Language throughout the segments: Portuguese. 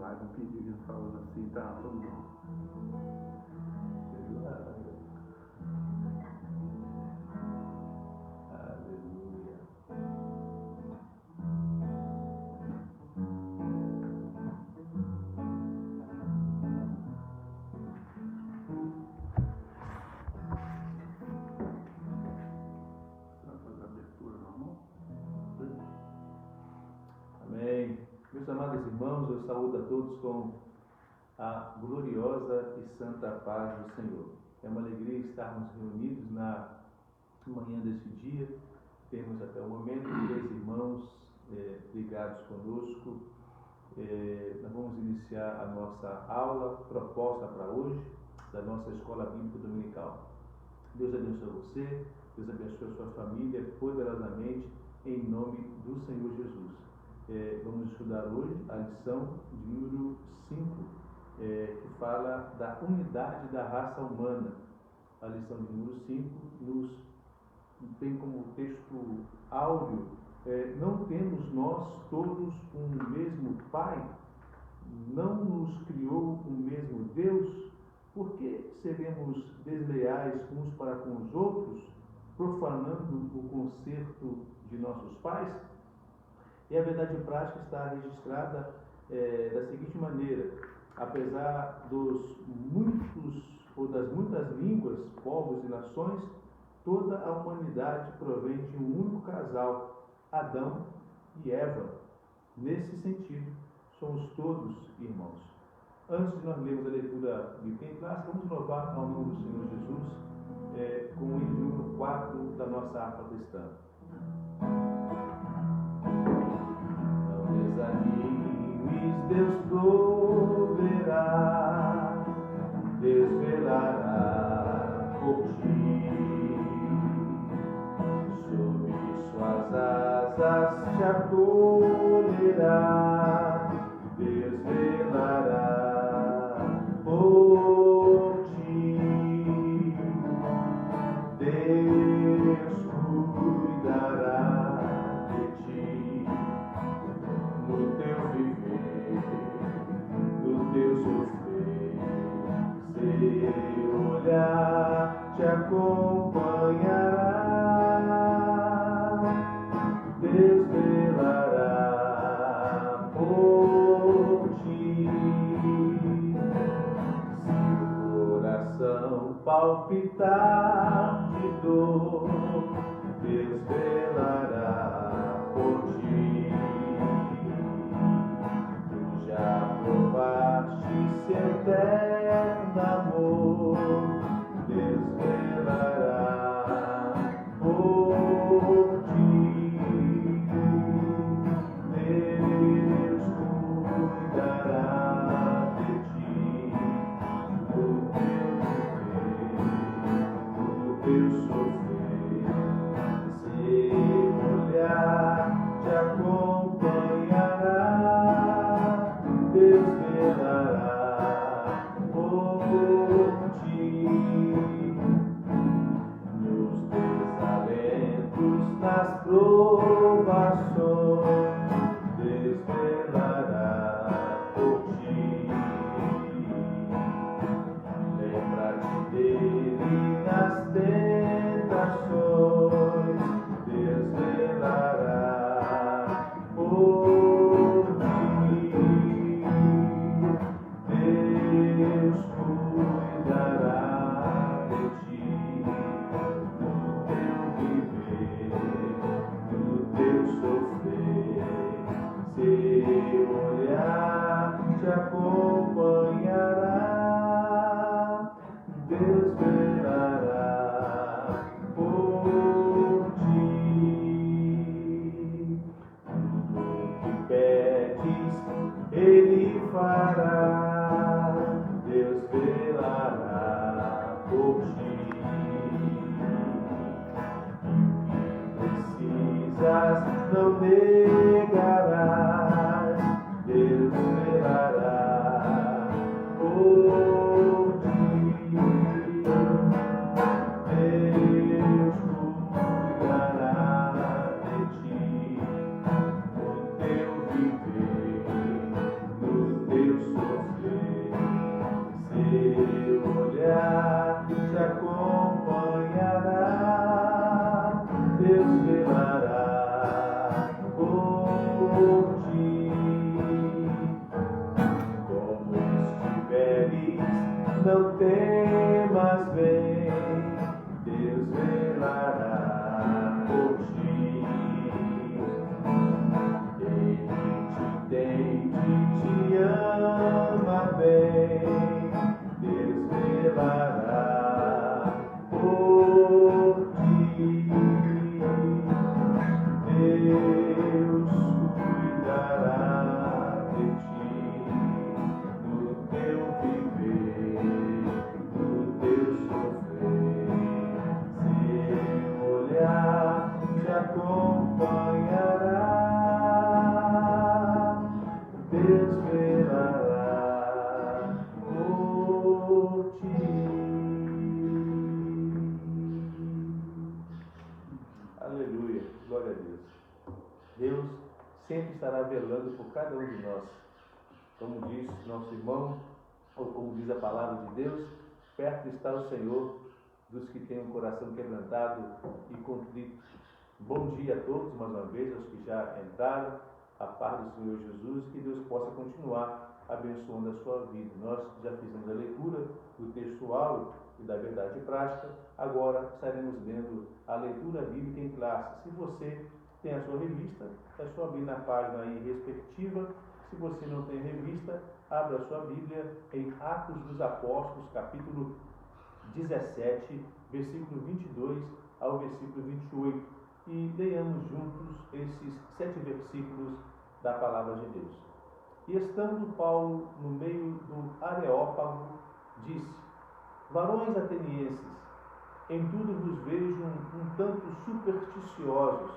slide, um pedido falando assim, tá, vamos lá. Aleluia. Vai fazer a abertura normal? Amém. Meus amados irmãos, eu saúdo a todos com a gloriosa e santa paz do Senhor. É uma alegria estarmos reunidos na manhã deste dia. Temos até o momento 3 irmãos ligados conosco. Nós vamos iniciar a nossa aula proposta para hoje, da nossa Escola Bíblica Dominical. Deus abençoe você, Deus abençoe a sua família poderosamente, em nome do Senhor Jesus. Vamos estudar hoje a lição de número 5, que fala da unidade da raça humana. A lição de número 5 nos tem como texto áureo: não temos nós todos um mesmo Pai? Não nos criou o mesmo Deus? Por que seremos desleais uns para com os outros, profanando o concerto de nossos pais? E a verdade prática está registrada da seguinte maneira: apesar das muitas línguas, povos e nações, toda a humanidade provém de um único casal, Adão e Eva. Nesse sentido, somos todos irmãos. Antes de nós lermos a leitura bíblica em classe, vamos louvar ao nome do Senhor Jesus com o hino número 4 da nossa harpa cristã. Não desanimes, Deus proverá, Deus velará por ti. Sob suas asas te acolherá, Deus velará por ti. Deus cuidará de ti no teu viver, no teu sofrer. Seu olhar te acompanhará, Deus velará por ti. Se o coração palpitar de dor, Deus velará por ti. Tu já provaste seu eterno amor, Deus velará por ti. Deus cuidará de ti no teu viver, no teu sofrer. Seu olhar te acompanhará, Deus velará por ti. Nos desalentos, nas provações, Deus velará por ti. Lembra-te dele nas tentações, Deus velará por ti. Deus cuidará de ti no teu viver, no teu sofrer. Seu olhar te acompanhará, Deus velará por ti. Tudo que pedes, Ele fará, Deus velará por ti. E o que precisas não negarás, Deus velará por ti. Deus cuidará de ti no teu viver, no teu não temas, vem, Deus velará por ti. Ele te entende, te ama bem, Deus velará por ti. Deus cuidará de ti, do teu viver, do teu sofrer. Seu olhar te acompanhará, Deus velará por ti. Aleluia, glória a Deus. Deus sempre estará velando por cada um de nós. Como diz nosso irmão, ou como diz a palavra de Deus, perto está o Senhor dos que têm o coração quebrantado e contrito. Bom dia a todos, mais uma vez, aos que já entraram, a paz do Senhor Jesus, que Deus possa continuar abençoando a sua vida. Nós já fizemos a leitura do textual e da verdade prática, agora estaremos lendo a leitura bíblica em classe. Se você tem a sua revista, é só abrir na página aí respectiva. Se você não tem revista, abra a sua Bíblia em Atos dos Apóstolos, capítulo 17, versículo 22 ao versículo 28, e leiamos juntos esses 7 versículos da palavra de Deus. E estando Paulo no meio do Areópago, disse: varões atenienses, em tudo vos vejo um tanto supersticiosos,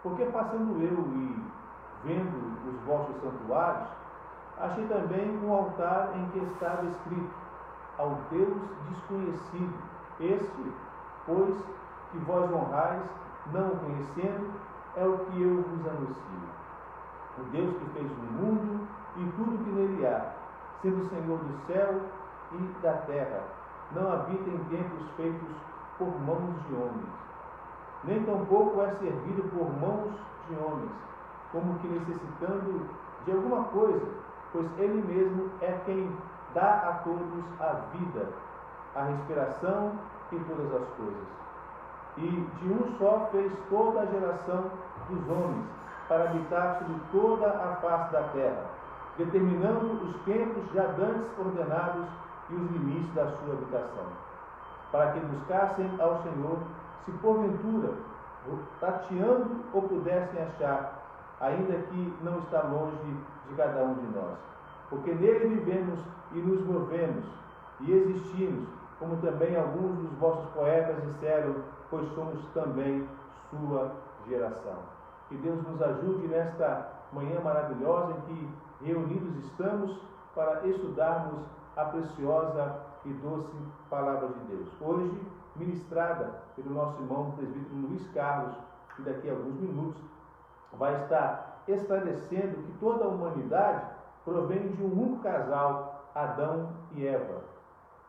porque passando eu e vendo os vossos santuários, achei também um altar em que estava escrito: ao Deus desconhecido, este, pois, que vós honrais, não o conhecendo, é o que eu vos anuncio. O Deus que fez o mundo e tudo que nele há, sendo Senhor do céu e da terra, não habita em templos feitos por mãos de homens, nem tampouco é servido por mãos de homens, como que necessitando de alguma coisa, pois Ele mesmo é quem dá a todos a vida, a respiração e todas as coisas. E de um só fez toda a geração dos homens, para habitar sobre toda a face da terra, determinando os tempos já dantes ordenados e os limites da sua habitação, para que buscassem ao Senhor, se porventura, tateando, o pudessem achar, ainda que não está longe de cada um de nós. Porque nele vivemos e nos movemos e existimos, como também alguns dos vossos poetas disseram, pois somos também sua geração. Que Deus nos ajude nesta manhã maravilhosa em que reunidos estamos para estudarmos a preciosa e doce palavra de Deus. Hoje, ministrada pelo nosso irmão presbítero Luiz Carlos, que daqui a alguns minutos vai estar esclarecendo que toda a humanidade provém de um único casal, Adão e Eva,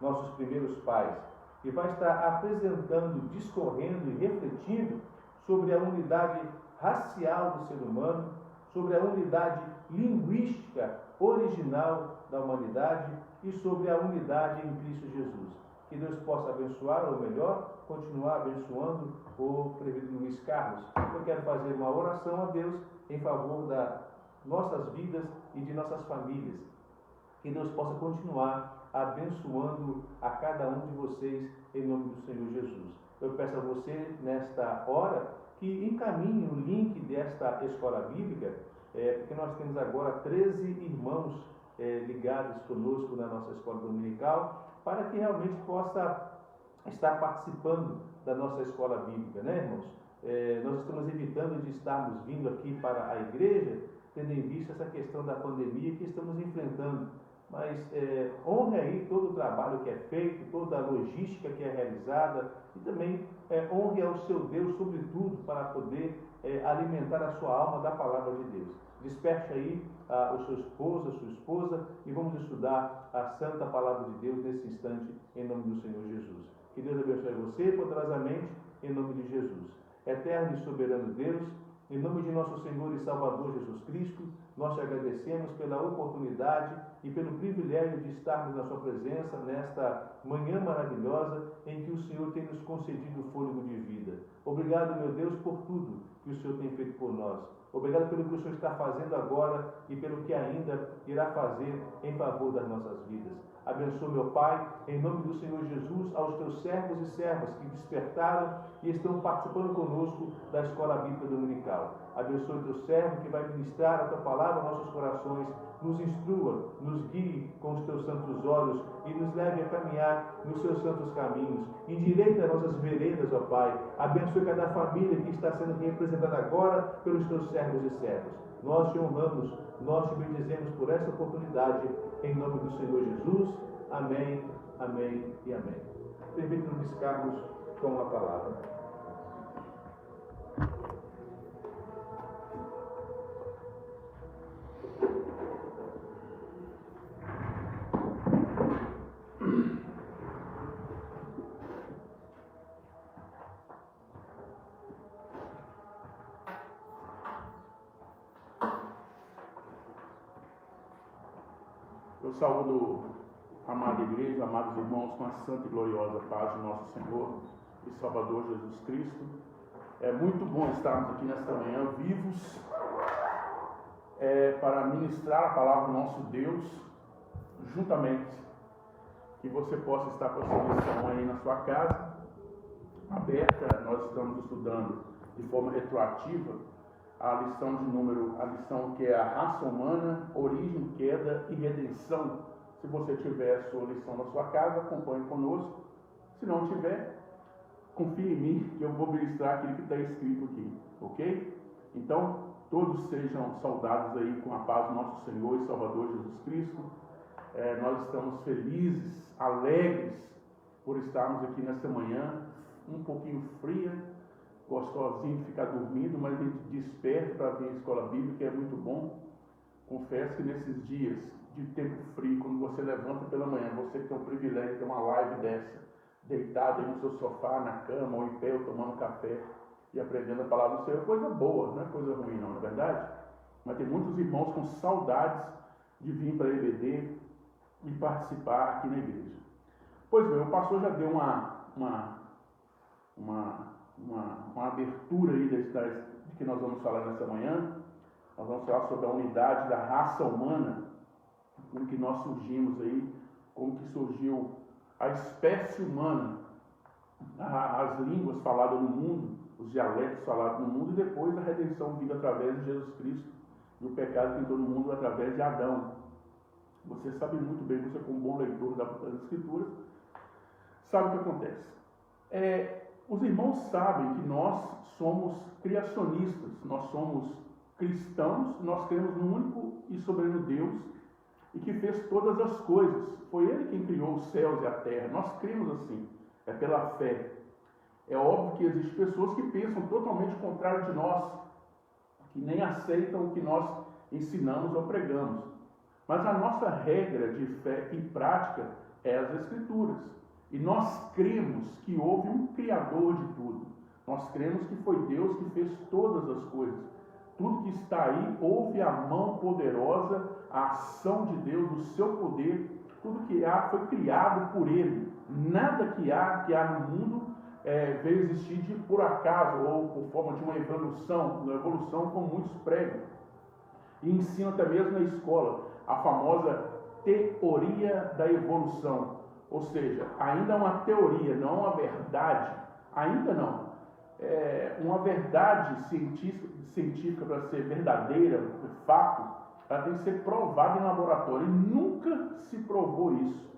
nossos primeiros pais, e vai estar apresentando, discorrendo e refletindo sobre a unidade racial do ser humano, sobre a unidade linguística original da humanidade e sobre a unidade em Cristo Jesus. Que Deus possa abençoar, ou melhor, continuar abençoando o presbítero Luiz Carlos. Eu quero fazer uma oração a Deus em favor das nossas vidas e de nossas famílias. Que Deus possa continuar abençoando a cada um de vocês em nome do Senhor Jesus. Eu peço a você, nesta hora, que encaminhe o link desta escola bíblica, porque nós temos agora 13 irmãos ligados conosco na nossa escola dominical, para que realmente possa estar participando da nossa escola bíblica, né, irmãos? Nós estamos evitando de estarmos vindo aqui para a igreja, tendo em vista essa questão da pandemia que estamos enfrentando. Mas honre aí todo o trabalho que é feito, toda a logística que é realizada, e também honre ao seu Deus, sobretudo, para poder alimentar a sua alma da palavra de Deus. Desperte aí o seu esposo, a sua esposa, e vamos estudar a santa palavra de Deus nesse instante, em nome do Senhor Jesus. Que Deus abençoe você poderosamente, em nome de Jesus. Eterno e soberano Deus, em nome de nosso Senhor e Salvador Jesus Cristo, Nós te agradecemos pela oportunidade e pelo privilégio de estarmos na sua presença nesta manhã maravilhosa em que o Senhor tem nos concedido o fôlego de vida. Obrigado, meu Deus, por tudo que o Senhor tem feito por nós. Obrigado pelo que o Senhor está fazendo agora e pelo que ainda irá fazer em favor das nossas vidas. Abençoa, meu Pai, em nome do Senhor Jesus, aos teus servos e servas que despertaram e estão participando conosco da Escola Bíblica Dominical. Abençoe o teu servo que vai ministrar a tua palavra aos nossos corações, nos instrua, nos guie com os teus santos olhos e nos leve a caminhar nos seus santos caminhos. Endireita nossas veredas, ó Pai. Abençoe cada família que está sendo representada agora pelos teus servos e servas. Nós te honramos, nós te bendizemos por esta oportunidade, em nome do Senhor Jesus. Amém, amém e amém. Permita-nos buscarmos com a palavra. Eu saúdo a amada igreja, amados irmãos, com a santa e gloriosa paz de nosso Senhor e Salvador Jesus Cristo. É muito bom estarmos aqui nesta manhã vivos para ministrar a palavra do nosso Deus juntamente. Que você possa estar com a sua lição aí na sua casa, aberta. Nós estamos estudando de forma retroativa a lição que é a raça humana, origem, queda e redenção. Se você tiver a sua lição na sua casa, acompanhe conosco. Se não tiver, confie em mim que eu vou ministrar aquilo que está escrito aqui, ok? Então, todos sejam saudados aí com a paz do nosso Senhor e Salvador Jesus Cristo. Nós estamos felizes, alegres por estarmos aqui nesta manhã, um pouquinho fria, gostosinho de ficar dormindo, mas a gente desperta para vir à escola bíblica, é muito bom. Confesso que nesses dias de tempo frio, quando você levanta pela manhã, você que tem o privilégio de ter uma live dessa, deitado aí no seu sofá, na cama, ou em pé, ou tomando café e aprendendo a palavra do Senhor, é coisa boa, não é coisa ruim não é verdade? Mas tem muitos irmãos com saudades de vir para a EBD e participar aqui na igreja. Pois bem, o pastor já deu uma abertura aí de que nós vamos falar nessa manhã. Nós vamos falar sobre a unidade da raça humana, como que nós surgimos aí, como que surgiu a espécie humana, as línguas faladas no mundo, os dialetos falados no mundo, e depois a redenção vinda através de Jesus Cristo e o pecado que entrou no mundo através de Adão. Você sabe muito bem, você como bom leitor das Escrituras, sabe o que acontece. Os irmãos sabem que nós somos criacionistas, nós somos cristãos, nós cremos no único e soberano Deus e que fez todas as coisas. Foi Ele quem criou os céus e a terra. Nós cremos assim, é pela fé. É óbvio que existem pessoas que pensam totalmente contrário de nós, que nem aceitam o que nós ensinamos ou pregamos. Mas a nossa regra de fé e prática é as Escrituras. E nós cremos que houve um Criador de tudo. Nós cremos que foi Deus que fez todas as coisas. Tudo que está aí, houve a mão poderosa, a ação de Deus, o seu poder. Tudo que há foi criado por Ele. Nada que há no mundo veio existir por acaso ou por forma de uma evolução como muitos pregam. E ensinam até mesmo na escola a famosa teoria da evolução. Ou seja, ainda é uma teoria, não uma verdade. Ainda não. Uma verdade científica para ser verdadeira, de fato, ela tem que ser provada em laboratório. E nunca se provou isso.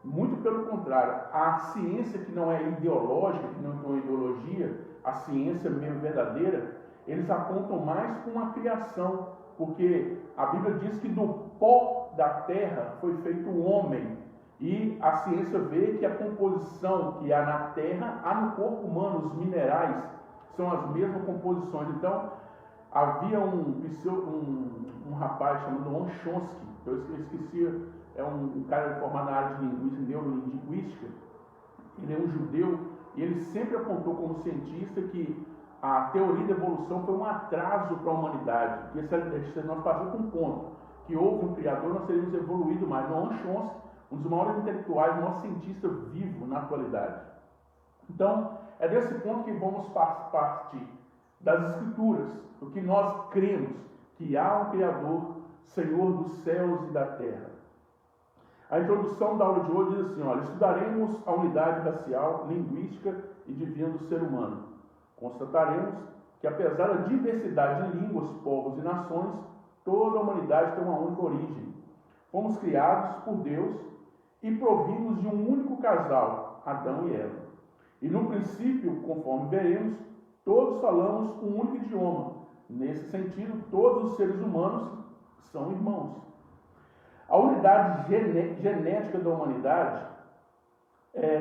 Muito pelo contrário, a ciência que não é ideológica, que não é ideologia, a ciência mesmo verdadeira, eles apontam mais com a criação, porque a Bíblia diz que do pó da terra foi feito o homem, e a ciência vê que a composição que há na terra, há no corpo humano, os minerais são as mesmas composições. Então, havia um rapaz chamado Noam Chomsky, eu esqueci, é um cara formado na área de neurolinguística, ele é um judeu, e ele sempre apontou como cientista que a teoria da evolução foi um atraso para a humanidade. Porque se nós passamos com um ponto que houve um Criador, nós teríamos evoluído mais. Noam Chomsky, um dos maiores intelectuais, o maior cientista vivo na atualidade. Então, é desse ponto que vamos partir das Escrituras, do que nós cremos, que há um Criador, Senhor dos céus e da terra. A introdução da aula de hoje diz assim, olha, estudaremos a unidade racial, linguística e divina do ser humano. Constataremos que, apesar da diversidade de línguas, povos e nações, toda a humanidade tem uma única origem. Fomos criados por Deus e provimos de um único casal, Adão e Eva. E no princípio, conforme veremos, todos falamos um único idioma. Nesse sentido, todos os seres humanos são irmãos. A unidade genética da humanidade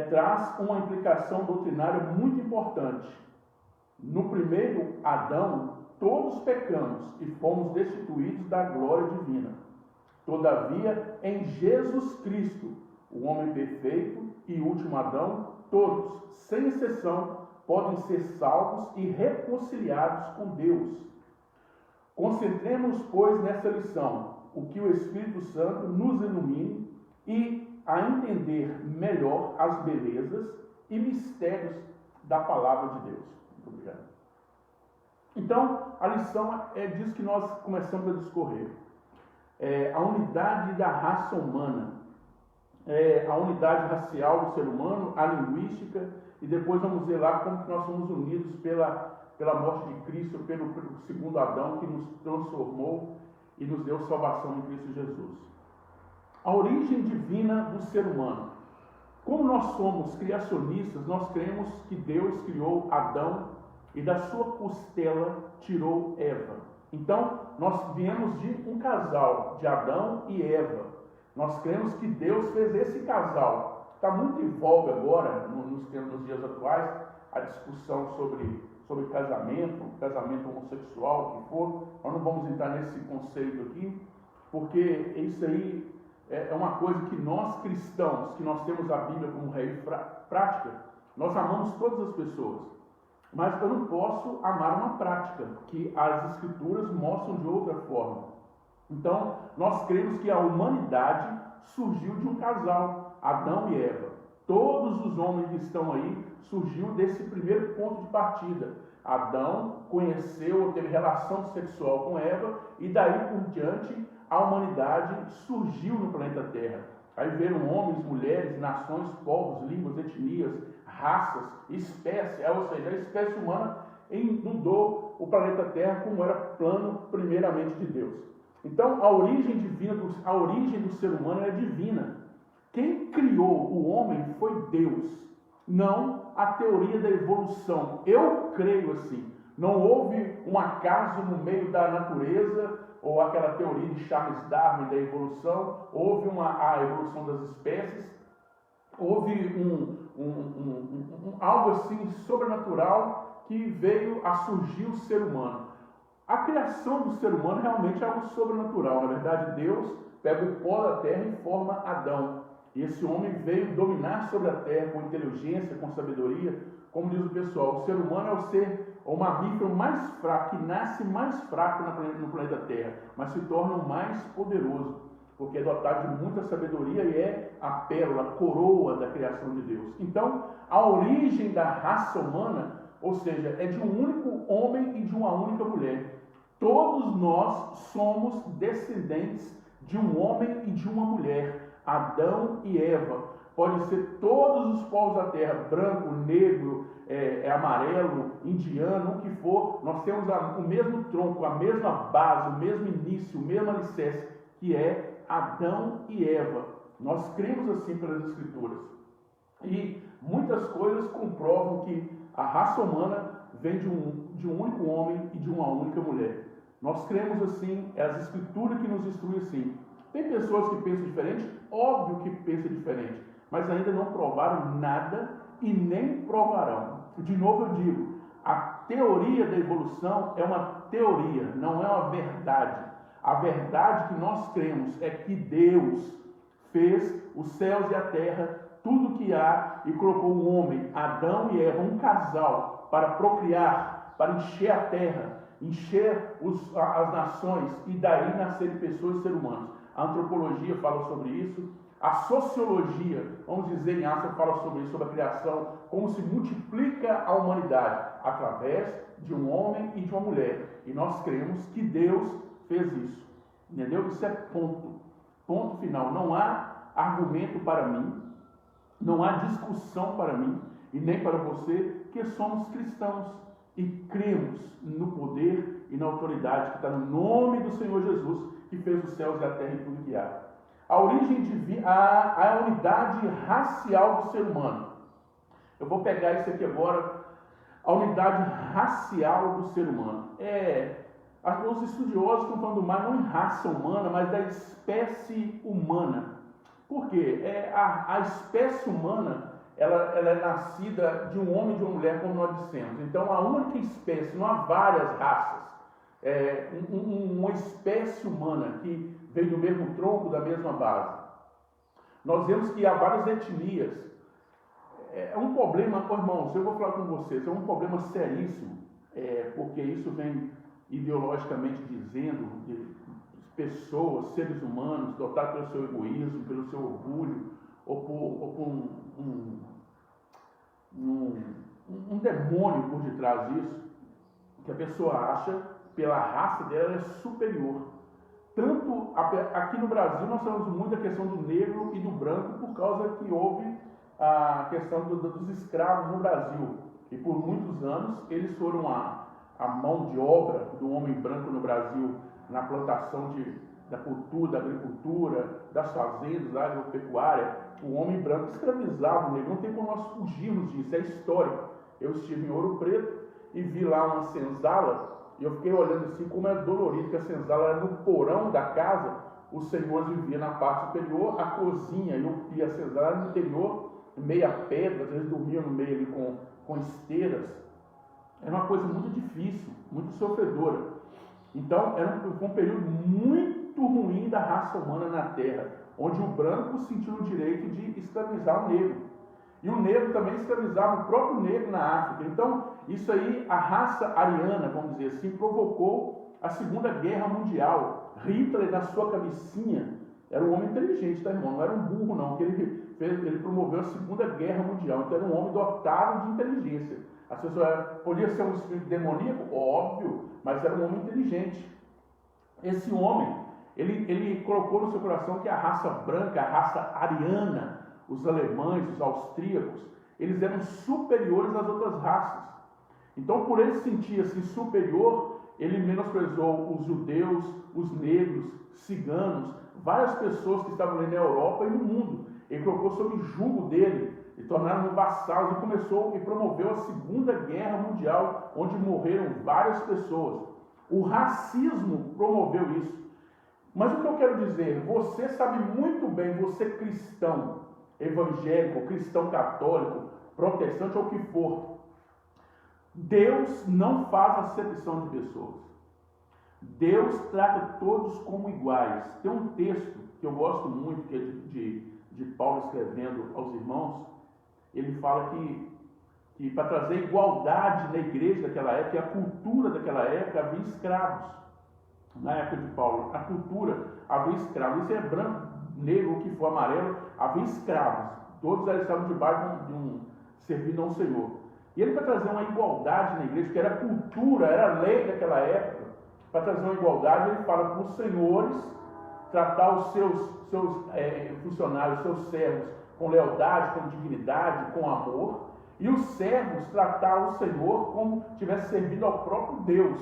traz uma implicação doutrinária muito importante. No primeiro Adão, todos pecamos e fomos destituídos da glória divina. Todavia, em Jesus Cristo, o homem perfeito e último Adão, todos, sem exceção, podem ser salvos e reconciliados com Deus. Concentremos, pois, nessa lição, o que o Espírito Santo nos ilumine e a entender melhor as belezas e mistérios da palavra de Deus. Muito obrigado. Então, a lição é disso que nós começamos a discorrer. A unidade da raça humana, a unidade racial do ser humano, a linguística, e depois vamos ver lá como que nós somos unidos pela morte de Cristo, pelo segundo Adão, que nos transformou e nos deu salvação em Cristo Jesus. A origem divina do ser humano. Como nós somos criacionistas, nós cremos que Deus criou Adão e da sua costela tirou Eva. Então, nós viemos de um casal, de Adão e Eva. Nós cremos que Deus fez esse casal. Está muito em voga agora, nos dias atuais, a discussão sobre casamento homossexual, o que for. Nós não vamos entrar nesse conceito aqui, porque isso aí é uma coisa que nós cristãos, que nós temos a Bíblia como regra prática, nós amamos todas as pessoas. Mas eu não posso amar uma prática que as Escrituras mostram de outra forma. Então, nós cremos que a humanidade surgiu de um casal, Adão e Eva. Todos os homens que estão aí surgiu desse primeiro ponto de partida. Adão conheceu, teve relação sexual com Eva, e daí por diante a humanidade surgiu no planeta Terra. Aí viram homens, mulheres, nações, povos, línguas, etnias, raças, espécies, ou seja, a espécie humana inundou o planeta Terra como era plano primeiramente de Deus. Então, a origem do ser humano é divina. Quem criou o homem foi Deus, não a teoria da evolução. Eu creio assim. Não houve um acaso no meio da natureza, ou aquela teoria de Charles Darwin da evolução. Houve a evolução das espécies. Houve algo assim sobrenatural que veio a surgir o ser humano. A criação do ser humano realmente é algo sobrenatural. Na verdade, Deus pega o pó da terra e forma Adão. E esse homem veio dominar sobre a terra com inteligência, com sabedoria. Como diz o pessoal, o ser humano é o mamífero mais fraco, que nasce mais fraco no planeta Terra, mas se torna o mais poderoso, porque é dotado de muita sabedoria e é a pérola, a coroa da criação de Deus. Então, a origem da raça humana, ou seja, é de um único homem e de uma única mulher. Todos nós somos descendentes de um homem e de uma mulher, Adão e Eva. Pode ser todos os povos da terra, branco, negro, amarelo, indiano, o que for. Nós temos o mesmo tronco, a mesma base, o mesmo início, o mesmo alicerce, que é Adão e Eva. Nós cremos assim pelas Escrituras. E muitas coisas comprovam que a raça humana vem de um único homem e de uma única mulher. Nós cremos assim, é as Escrituras que nos instruem assim. Tem pessoas que pensam diferente, óbvio que pensam diferente, mas ainda não provaram nada e nem provarão. De novo eu digo, a teoria da evolução é uma teoria, não é uma verdade. A verdade que nós cremos é que Deus fez os céus e a terra, tudo que há, e colocou o homem, Adão e Eva, um casal, para procriar, para encher a terra, encher as nações e daí nascerem pessoas e seres humanos. A antropologia fala sobre isso, a sociologia, vamos dizer em aspas, fala sobre isso, sobre a criação, como se multiplica a humanidade através de um homem e de uma mulher. E nós cremos que Deus fez isso, entendeu? Isso é ponto final. Não há argumento para mim, não há discussão para mim e nem para você, que somos cristãos e cremos no poder e na autoridade que está no nome do Senhor Jesus, que fez os céus e a terra e tudo que há. A origem divina, a unidade racial do ser humano. Eu vou pegar isso aqui agora, a unidade racial do ser humano. Os estudiosos estão falando mais não em raça humana, mas da espécie humana. Por quê? A espécie humana, ela é nascida de um homem e de uma mulher, como nós dissemos. Então, a única espécie, não há várias raças. Uma espécie humana que vem do mesmo tronco, da mesma base. Nós vemos que há várias etnias. É um problema, irmãos, eu vou falar com vocês, é um problema seríssimo, porque isso vem ideologicamente dizendo de pessoas, seres humanos, dotados pelo seu egoísmo, pelo seu orgulho, ou por um demônio por detrás disso, que a pessoa acha, pela raça dela, é superior. Tanto aqui no Brasil nós temos muito a questão do negro e do branco, por causa que houve a questão dos escravos no Brasil. E por muitos anos eles foram a mão de obra do homem branco no Brasil, na plantação da cultura, da agricultura, das fazendas, da agropecuária. O homem branco escravizava o negro. Não tem como nós fugirmos disso, é histórico. Eu estive em Ouro Preto e vi lá uma senzala, e eu fiquei olhando assim como é dolorido, que a senzala era no porão da casa, os senhores viviam na parte superior, a cozinha e a senzala era no interior, meia pedra, às vezes dormiam no meio ali com esteiras. Era uma coisa muito difícil, muito sofredora. Então, foi um período muito ruim da raça humana na Terra, onde o branco sentiu o direito de escravizar o negro. E o negro também escravizava o próprio negro na África. Então, isso aí, a raça ariana, vamos dizer assim, provocou a Segunda Guerra Mundial. Hitler, na sua cabecinha, era um homem inteligente, tá, irmão? Não era um burro, não, que ele promoveu a Segunda Guerra Mundial. Então, era um homem dotado de inteligência. As pessoas podia ser um espírito demoníaco, óbvio, mas era um homem inteligente. Esse homem, ele colocou no seu coração que a raça branca, a raça ariana, os alemães, os austríacos, eles eram superiores às outras raças. Então, por ele sentir-se superior, ele menosprezou os judeus, os negros, ciganos, várias pessoas que estavam ali na Europa e no mundo. Ele colocou sob o jugo dele e tornaram-no vassalos e começou e promoveu a Segunda Guerra Mundial, onde morreram várias pessoas. O racismo promoveu isso. Mas o que eu quero dizer, você sabe muito bem, você cristão, evangélico, cristão católico, protestante ou o que for, Deus não faz acepção de pessoas. Deus trata todos como iguais. Tem um texto que eu gosto muito, que é de Paulo escrevendo aos irmãos. Ele fala que para trazer igualdade na igreja daquela época, e a cultura daquela época, havia escravos. Na época de Paulo, a cultura havia escravos. Isso é branco, negro, o que for, amarelo, havia escravos. Todos eles estavam debaixo servindo ao Senhor. E ele, para trazer uma igualdade na igreja, que era cultura, era lei daquela época, para trazer uma igualdade, ele fala para os senhores tratar os seus funcionários, seus servos, com lealdade, com dignidade, com amor, e os servos tratar o Senhor como tivesse servido ao próprio Deus.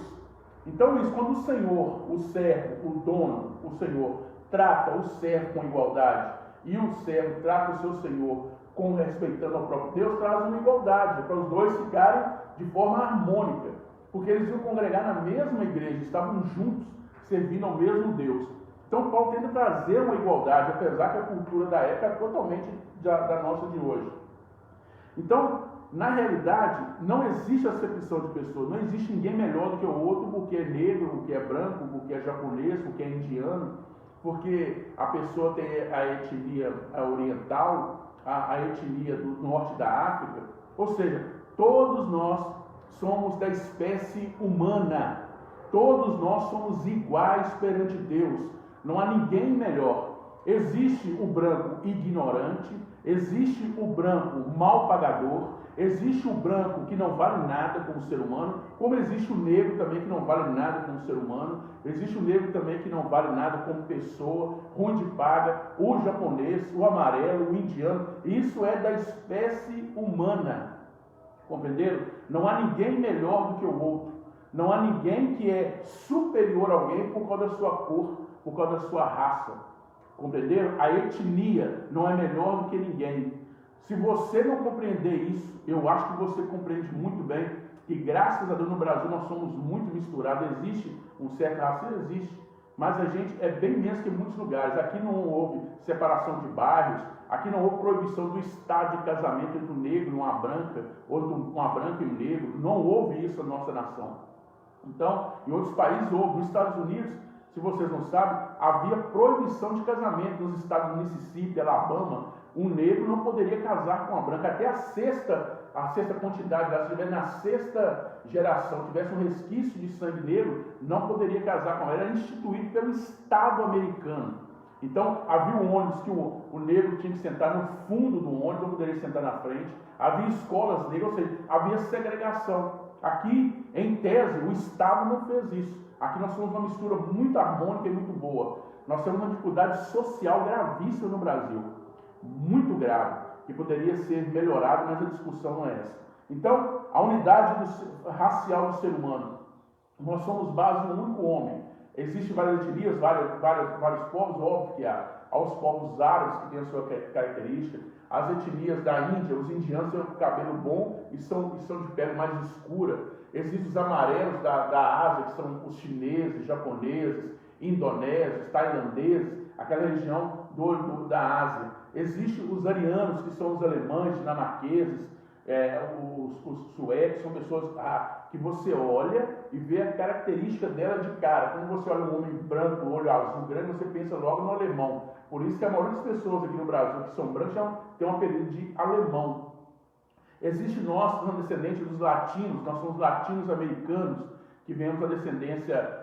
Então, isso, quando o Senhor, o servo, o dono, o Senhor, trata o servo com igualdade, e o servo trata o seu Senhor com respeitando ao próprio Deus, traz uma igualdade, para os dois ficarem de forma harmônica, porque eles iam congregar na mesma igreja, estavam juntos, servindo ao mesmo Deus. Então, Paulo tenta trazer uma igualdade, apesar que a cultura da época é totalmente da nossa de hoje. Então, na realidade, não existe acepção de pessoas, não existe ninguém melhor do que o outro, porque é negro, porque é branco, porque é japonês, porque é indiano, porque a pessoa tem a etnia oriental, a etnia do norte da África. Ou seja, todos nós somos da espécie humana. Todos nós somos iguais perante Deus. Não há ninguém melhor. Existe o branco ignorante, existe o branco mal pagador, existe o branco que não vale nada como ser humano, como existe o negro também que não vale nada como ser humano, existe o negro também que não vale nada como pessoa, ruim de paga, o japonês, o amarelo, o indiano. Isso é da espécie humana. Compreenderam? Não há ninguém melhor do que o outro. Não há ninguém que é superior a alguém por causa da sua cor, por causa da sua raça. Compreenderam? A etnia não é melhor do que ninguém. Se você não compreender isso, eu acho que você compreende muito bem que, graças a Deus, no Brasil nós somos muito misturados. Existe um certo racismo, existe, mas a gente é bem menos que em muitos lugares. Aqui não houve separação de bairros, aqui não houve proibição do estado de casamento entre um negro e uma branca, ou entre uma branca e um negro. Não houve isso na nossa nação. Então, em outros países houve. Nos Estados Unidos, se vocês não sabem, havia proibição de casamento nos estados do Mississippi, Alabama. Um negro não poderia casar com uma branca. Até a sexta quantidade, se estiver na sexta geração, tivesse um resquício de sangue negro, não poderia casar com ela. Era instituído pelo Estado americano. Então, havia um ônibus que o negro tinha que sentar no fundo do ônibus, não poderia sentar na frente. Havia escolas negras, ou seja, havia segregação. Aqui, em tese, o Estado não fez isso. Aqui nós somos uma mistura muito harmônica e muito boa. Nós temos uma dificuldade social gravíssima no Brasil. Muito grave, que poderia ser melhorado, mas a discussão não é essa. Então, a unidade racial do ser humano. Nós somos base de um único homem. Existem várias etnias, vários povos, óbvio que há. Há os povos árabes que têm a sua característica. As etnias da Índia, os indianos têm um cabelo bom e são de pele mais escura. Existem os amarelos da Ásia, que são os chineses, japoneses, indonésios, tailandeses, aquela região da Ásia. Existem os arianos, que são os alemães, dinamarqueses, os suecos, são pessoas que você olha e vê a característica dela de cara. Quando você olha um homem branco, olho azul grande, você pensa logo no alemão. Por isso que a maioria das pessoas aqui no Brasil que são brancas tem um apelido de alemão. Existe nós, que somos descendentes dos latinos, nós somos latinos americanos, que vemos da descendência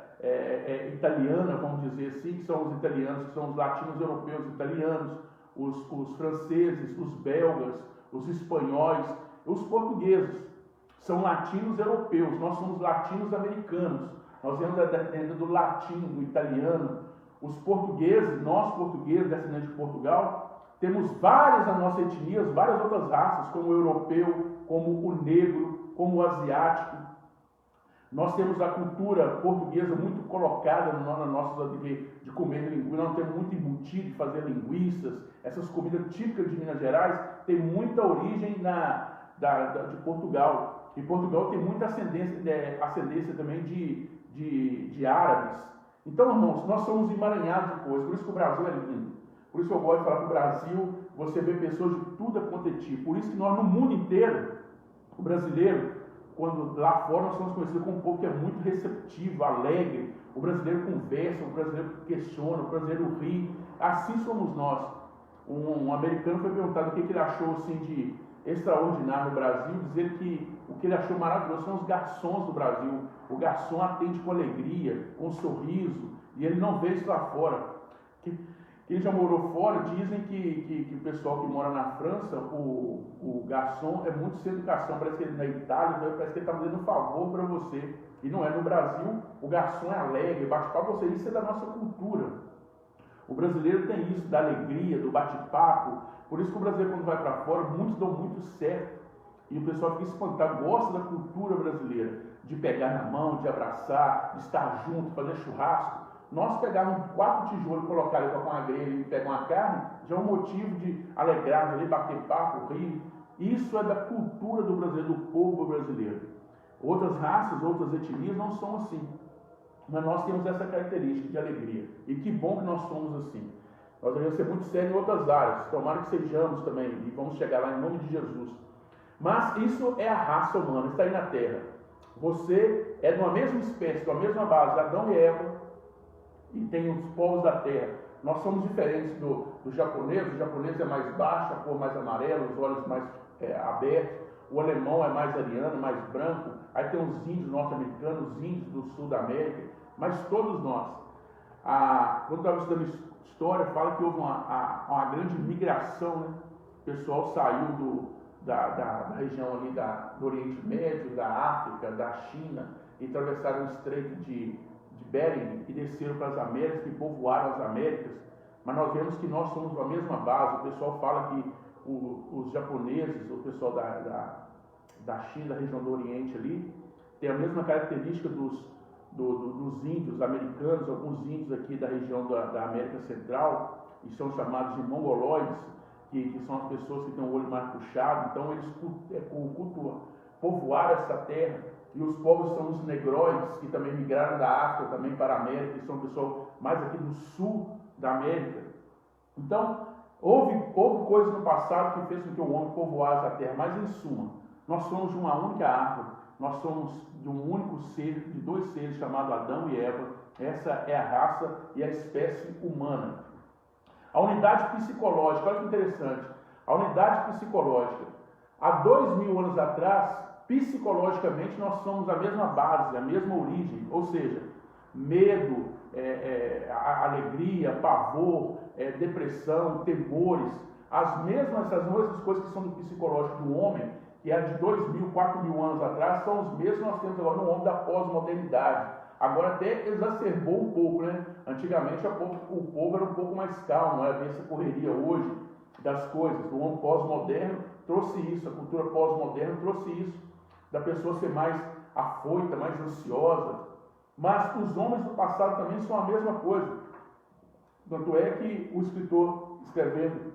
italiana, vamos dizer assim, que são os italianos, que são os latinos europeus italianos, os franceses, os belgas, os espanhóis, os portugueses. São latinos europeus, nós somos latinos americanos. Nós vemos dentro do latino, do italiano. Os portugueses, nós portugueses, descendentes de Portugal, temos várias da nossa etnia, várias outras raças, como o europeu, como o negro, como o asiático. Nós temos a cultura portuguesa muito colocada na nossa de comer linguiça. Nós temos muito embutido de fazer linguiças. Essas comidas típicas de Minas Gerais têm muita origem de Portugal. E Portugal tem muita ascendência também de árabes. Então, irmãos, nós somos emaranhados de coisas. Por isso que o Brasil é lindo. Por isso que eu gosto de falar que o Brasil, você vê pessoas de tudo quanto é tipo. Por isso que nós, no mundo inteiro, o brasileiro, quando lá fora nós somos conhecidos como um povo que é muito receptivo, alegre. O brasileiro conversa, o brasileiro questiona, o brasileiro ri. Assim somos nós. Um americano foi perguntado o que ele achou assim, de extraordinário no Brasil, dizer que o que ele achou maravilhoso são os garçons do Brasil. O garçom atende com alegria, com sorriso, e ele não vê isso lá fora. Quem já morou fora, dizem que o pessoal que mora na França, o garçom é muito sem educação, parece que ele na Itália, parece que ele está fazendo um favor para você. E não é. No Brasil, o garçom é alegre, bate papo, você, isso é da nossa cultura. O brasileiro tem isso, da alegria, do bate-papo. Por isso que o brasileiro, quando vai para fora, muitos dão muito certo. E o pessoal fica espantado, gosta da cultura brasileira, de pegar na mão, de abraçar, de estar junto, fazer churrasco. Nós pegarmos 4 tijolos, colocar ali com a grelha e pegar uma carne, já é um motivo de alegrar, ali, bater papo, rir. Isso é da cultura do brasileiro, do povo brasileiro. Outras raças, outras etnias não são assim. Mas nós temos essa característica de alegria. E que bom que nós somos assim. Nós devemos ser muito sérios em outras áreas. Tomara que sejamos também. E vamos chegar lá em nome de Jesus. Mas isso é a raça humana, está aí na Terra. Você é de uma mesma espécie, de uma mesma base, Adão e Eva, e tem os povos da Terra. Nós somos diferentes do japonês. O japonês é mais baixo, a cor mais amarela, os olhos mais abertos. o alemão é mais ariano, mais branco, aí tem os índios norte-americanos, os índios do sul da América, mas todos nós. Quando estava estudando história, fala que houve uma grande migração, né? O pessoal saiu da região ali do Oriente Médio, da África, da China, e atravessaram o Estreito de Bering e desceram para as Américas e povoaram as Américas. Mas nós vemos que nós somos a mesma base. O pessoal fala que os japoneses, o pessoal da China, da região do Oriente ali, tem a mesma característica dos índios americanos, alguns índios aqui da região da América Central, e são chamados de mongoloides, que são as pessoas que têm o olho mais puxado. Então eles povoaram essa terra, e os povos são os negroides, que também migraram da África também para a América, que são o pessoal mais aqui do sul da América. Então houve coisas no passado que fez com que o homem povoasse a terra, mas em suma, nós somos de uma única árvore, nós somos de um único ser, de dois seres chamados Adão e Eva. Essa é a raça e a espécie humana. A unidade psicológica, olha que interessante, a unidade psicológica, há 2000 anos atrás, psicologicamente nós somos a mesma base, a mesma origem, ou seja, medo, alegria, pavor, depressão, temores, as mesmas coisas que são do psicológico do homem, que era de 2.000, 4.000 anos atrás, são os mesmos que nós temos agora no homem da pós-modernidade. Agora até exacerbou um pouco, né? Antigamente o povo era um pouco mais calmo, não era essa correria hoje das coisas. O homem pós-moderno trouxe isso, a cultura pós-moderna trouxe isso, da pessoa ser mais afoita, mais ansiosa. Mas os homens do passado também são a mesma coisa. Tanto é que o escritor escrevendo,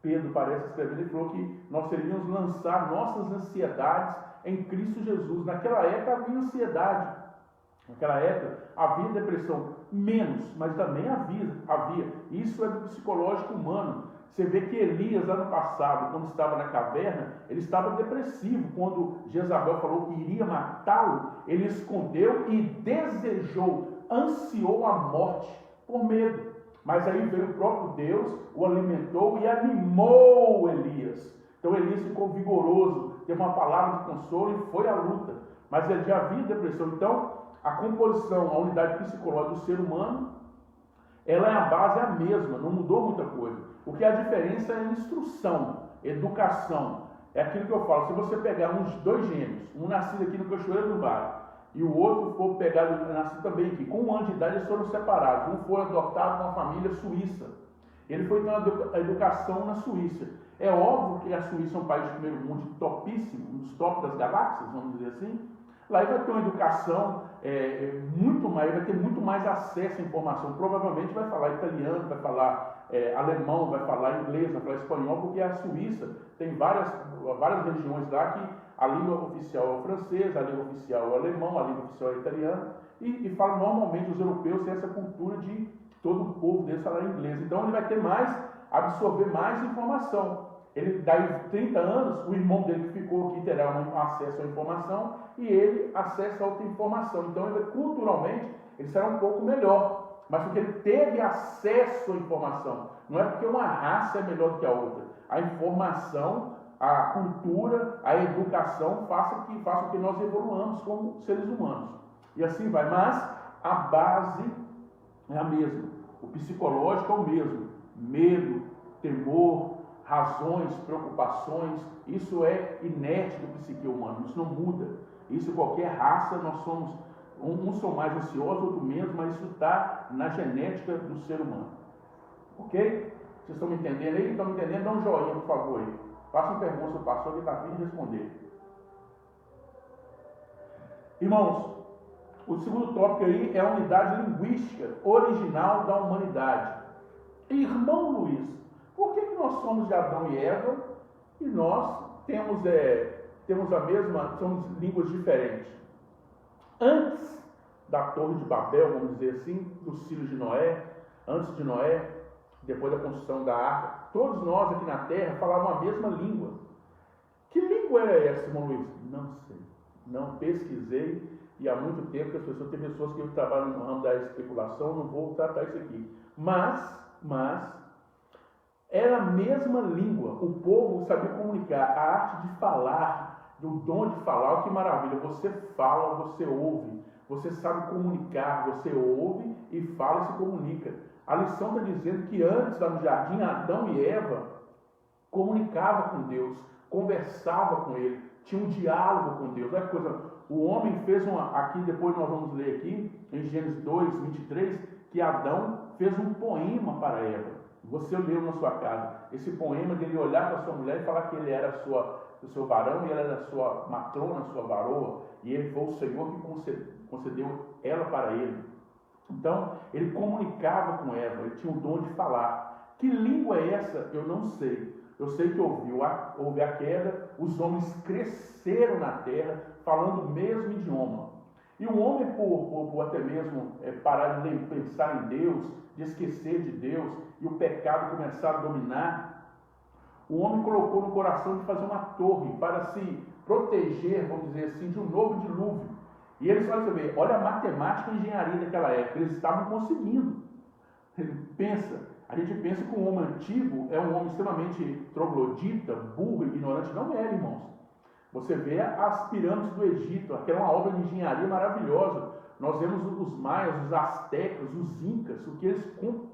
Pedro parece escrevendo, ele falou que nós seríamos lançar nossas ansiedades em Cristo Jesus. Naquela época havia ansiedade, naquela época havia depressão, menos, mas também havia. Isso é do psicológico humano. Você vê que Elias, ano passado, quando estava na caverna, ele estava depressivo. Quando Jezabel falou que iria matá-lo, ele escondeu e desejou, ansiou a morte por medo. Mas aí veio o próprio Deus, o alimentou e animou Elias. Então Elias ficou vigoroso, teve uma palavra de consolo e foi à luta. Mas ele já havia depressão. Então, a composição, a unidade psicológica do ser humano, ela é a base, é a mesma, não mudou muita coisa. O que é a diferença é a instrução, educação. É aquilo que eu falo, se você pegar uns dois gêmeos, um nascido aqui no Cachoeiro do Vale, e o outro for pegar, nascido também aqui, com 1 ano de idade eles foram separados, um foi adotado numa família suíça, ele foi ter uma educação na Suíça. É óbvio que a Suíça é um país de primeiro mundo topíssimo, um dos top das galáxias, vamos dizer assim. Lá ele vai ter uma educação muito mais, vai ter muito mais acesso à informação. Provavelmente vai falar italiano, vai falar alemão, vai falar inglês, vai falar espanhol, porque a Suíça tem várias regiões lá que a língua oficial é o francês, a língua oficial é o alemão, a língua oficial é o italiano, e fala normalmente os europeus têm essa cultura de todo o povo deles falar inglês. Então ele vai ter absorver mais informação. Ele, daí 30 anos, o irmão dele que ficou aqui terá um acesso à informação e ele acessa a outra informação. Então, culturalmente, ele será um pouco melhor, mas porque ele teve acesso à informação. Não é porque uma raça é melhor do que a outra. A informação, a cultura, a educação faça com que nós evoluamos como seres humanos. E assim vai. Mas a base é a mesma. O psicológico é o mesmo. Medo, temor, razões, preocupações, isso é inerte do psique humano, isso não muda. Isso qualquer raça, nós somos, uns são mais ansiosos, outros menos, mas isso está na genética do ser humano. Ok? Vocês estão me entendendo aí? Estão me entendendo? Dá um joinha, por favor. Aí. Façam perguntas ao pastor que está a fim de responder. Irmãos, o segundo tópico aí é a unidade linguística original da humanidade. Irmão Luiz, por que nós somos de Adão e Eva e nós temos a mesma, somos línguas diferentes? Antes da Torre de Babel, vamos dizer assim, dos filhos de Noé, antes de Noé, depois da construção da arca, todos nós aqui na terra falavam a mesma língua. Que língua era essa, irmão Luiz? Não sei. Não pesquisei e há muito tempo que tem pessoas que trabalham no ramo da especulação, não vou tratar isso aqui. Mas Era a mesma língua. O povo sabia comunicar. A arte de falar, do dom de falar, olha que maravilha. Você fala, você ouve. Você sabe comunicar, você ouve e fala e se comunica. A lição está dizendo que antes, lá no jardim, Adão e Eva comunicavam com Deus, conversavam com Ele, tinha um diálogo com Deus. Olha que coisa, o homem fez aqui depois nós vamos ler aqui, em Gênesis 2, 23, que Adão fez um poema para Eva. Você leu na sua casa. Esse poema dele olhar para sua mulher e falar que ele era o seu varão e ela era a sua matrona, a sua varoa, e ele foi o Senhor que concedeu ela para ele. Então, ele comunicava com Eva, ele tinha o dom de falar. Que língua é essa? Eu não sei. Eu sei que houve a queda, os homens cresceram na terra falando o mesmo idioma. E o homem, por até mesmo parar de pensar em Deus, de esquecer de Deus, e o pecado começar a dominar, o homem colocou no coração de fazer uma torre para se proteger, vamos dizer assim, de um novo dilúvio. E eles, olha a matemática e a engenharia daquela época, eles estavam conseguindo. A gente pensa que um homem antigo é um homem extremamente troglodita, burro, ignorante. Não era, irmãos. Você vê as pirâmides do Egito, aquela é uma obra de engenharia maravilhosa. Nós vemos os maias, os astecas, os incas, o que eles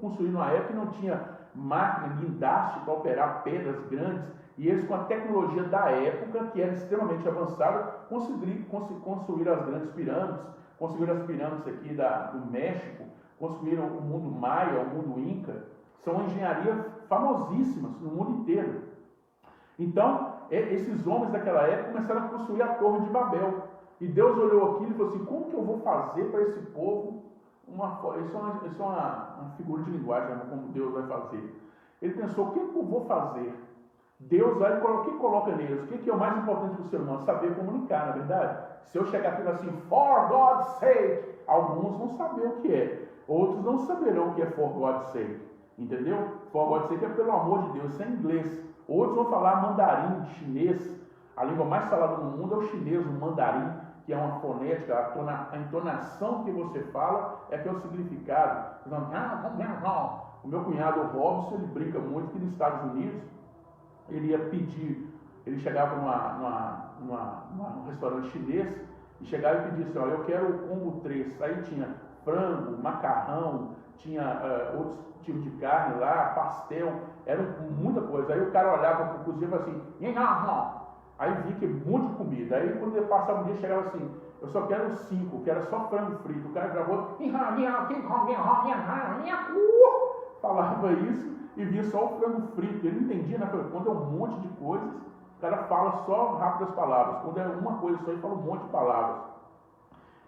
construíram na época, não tinha máquina, guindaste para operar pedras grandes, e eles, com a tecnologia da época, que era extremamente avançada, construíram as grandes pirâmides, construíram as pirâmides aqui do México, construíram o mundo maia, o mundo inca. São engenharias famosíssimas no mundo inteiro. Então, esses homens daquela época começaram a construir a Torre de Babel. E Deus olhou aquilo e falou assim: como que eu vou fazer para esse povo isso é uma figura de linguagem, como Deus vai fazer. Ele pensou: o que eu vou fazer? Deus vai, o que coloca neles? O que é o mais importante para o ser humano? Saber comunicar, na verdade. Se eu chegar aqui assim, for God's sake, alguns vão saber o que é, outros não saberão o que é for God's sake, entendeu? For God's sake é pelo amor de Deus, isso é inglês. Outros vão falar mandarim, chinês. A língua mais falada no mundo é o chinês, o mandarim, que é uma fonética, a entonação que você fala é que é o significado. O meu cunhado Robson, ele brinca muito que nos Estados Unidos, ele ia pedir, ele chegava num restaurante chinês e chegava e pedia assim: olha, eu quero o combo 3. Aí tinha frango, macarrão, tinha outros tipos de carne lá, pastel, era muita coisa. Aí o cara olhava para o cozinheiro e falava assim: aí vi que um monte de comida. Aí quando ele passava um dia, chegava assim: eu só quero 5, que era só frango frito. O cara gravou, falava isso e via só o frango frito. Ele não entendia, né? Quando é um monte de coisas, o cara fala só rápidas palavras. Quando é uma coisa só, ele fala um monte de palavras.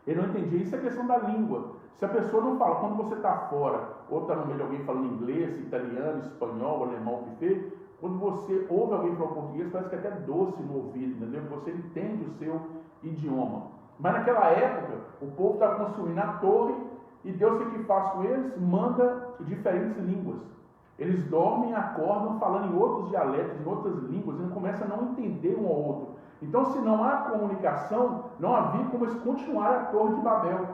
Ele não entendia. Isso é questão da língua. Se a pessoa não fala, quando você está fora, ou está no meio de alguém falando inglês, italiano, espanhol, alemão, o que for, quando você ouve alguém falar português, parece que é até doce no ouvido, entendeu? Você entende o seu idioma. Mas naquela época, o povo está construindo a torre e Deus, o que faz com eles? Manda diferentes línguas. Eles dormem, acordam falando em outros dialetos, em outras línguas, e começam a não entender um ao outro. Então, se não há comunicação, não havia como eles continuar a Torre de Babel.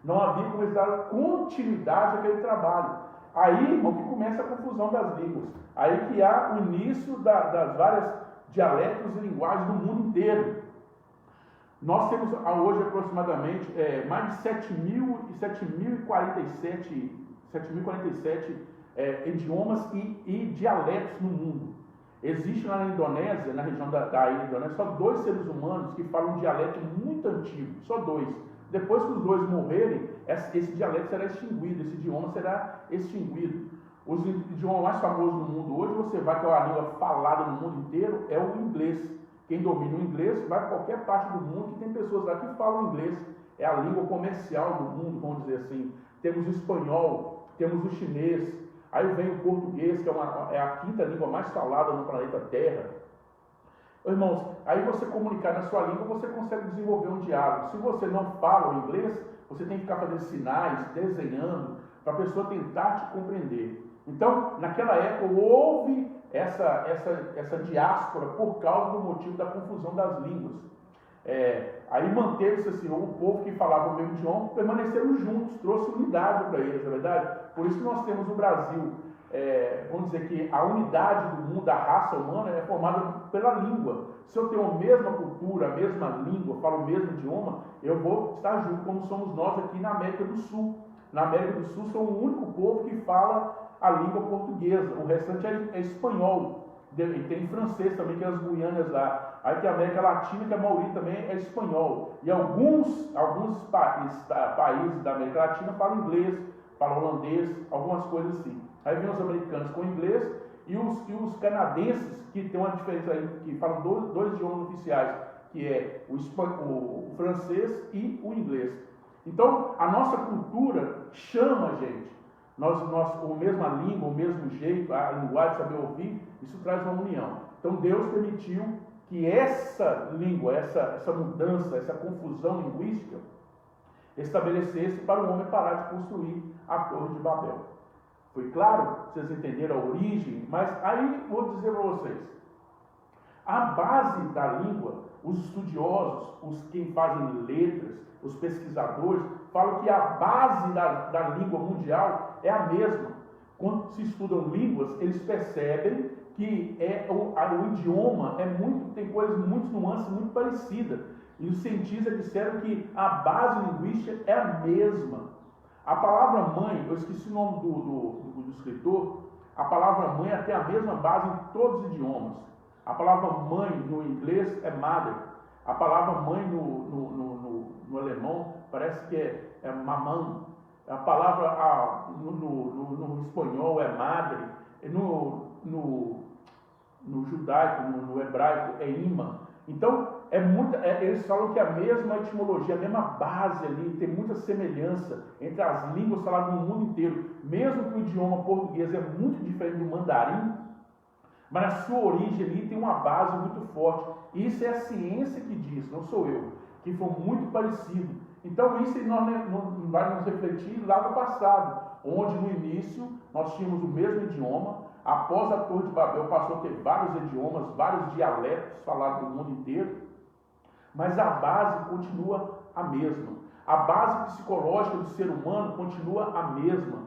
Não havia como eles dar continuidade àquele trabalho. Aí, irmão, que começa a confusão das línguas. Aí que há o início das várias dialetos e linguagens do mundo inteiro. Nós temos hoje aproximadamente mais de 7.047 idiomas e dialetos no mundo. Existe lá na Indonésia, na região da ilha Indonésia, só 2 seres humanos que falam um dialeto muito antigo, só 2. Depois que os 2 morrerem, esse dialeto será extinguido, esse idioma será extinguido. Os idiomas mais famosos no mundo hoje, você vai, que é a língua falada no mundo inteiro, é o inglês. Quem domina o inglês vai para qualquer parte do mundo que tem pessoas lá que falam inglês. É a língua comercial do mundo, vamos dizer assim. Temos o espanhol, temos o chinês, aí vem o português, que é a 5ª língua mais falada no planeta Terra. Irmãos, aí você comunicar na sua língua, você consegue desenvolver um diálogo. Se você não fala o inglês, você tem que ficar fazendo sinais, desenhando, para a pessoa tentar te compreender. Então, naquela época, houve essa diáspora por causa do motivo da confusão das línguas. Aí manteve-se assim, o povo que falava o mesmo idioma permaneceram juntos, trouxe unidade para eles, na verdade. Por isso que nós temos o Brasil. vamos dizer que a unidade do mundo, da raça humana, é formada pela língua. Se eu tenho a mesma cultura, a mesma língua, falo o mesmo idioma, eu vou estar junto, como somos nós aqui na América do Sul. Na América do Sul, somos o único povo que fala a língua portuguesa, o restante é espanhol. E tem francês também, que é as Guianas lá. Aí tem a América Latina, que a maioria também é espanhol. E alguns países da América Latina falam inglês, falam holandês, algumas coisas assim. Aí vem os americanos com inglês e os canadenses, que tem uma diferença aí, que falam dois idiomas oficiais, que é o francês e o inglês. Então, a nossa cultura chama a gente. A mesma língua, o mesmo jeito, a linguagem, saber ouvir, isso traz uma união. Então, Deus permitiu que essa língua, essa mudança, essa confusão linguística estabelecesse para o homem parar de construir a Torre de Babel. Foi claro? Vocês entenderam a origem? Mas aí vou dizer para vocês. A base da língua, os estudiosos, quem fazem letras, os pesquisadores, falam que a base da língua mundial é a mesma. Quando se estudam línguas, eles percebem que o idioma tem coisas, muitas nuances muito parecidas. E os cientistas disseram que a base linguística é a mesma. A palavra mãe, eu esqueci o nome do escritor, a palavra mãe tem a mesma base em todos os idiomas. A palavra mãe no inglês é mother. A palavra mãe no alemão parece que é mamã. A palavra no espanhol é madre. No judaico, no hebraico é imã. Então, eles falam que é a mesma etimologia, a mesma base ali, tem muita semelhança entre as línguas faladas no mundo inteiro. Mesmo que o idioma português é muito diferente do mandarim, mas na sua origem ali tem uma base muito forte. Isso é a ciência que diz, não sou eu, que foi muito parecido. Então isso vai nos refletir lá no passado, onde no início nós tínhamos o mesmo idioma. Após a Torre de Babel passou a ter vários idiomas, vários dialetos falados no mundo inteiro, mas a base continua a mesma. A base psicológica do ser humano continua a mesma.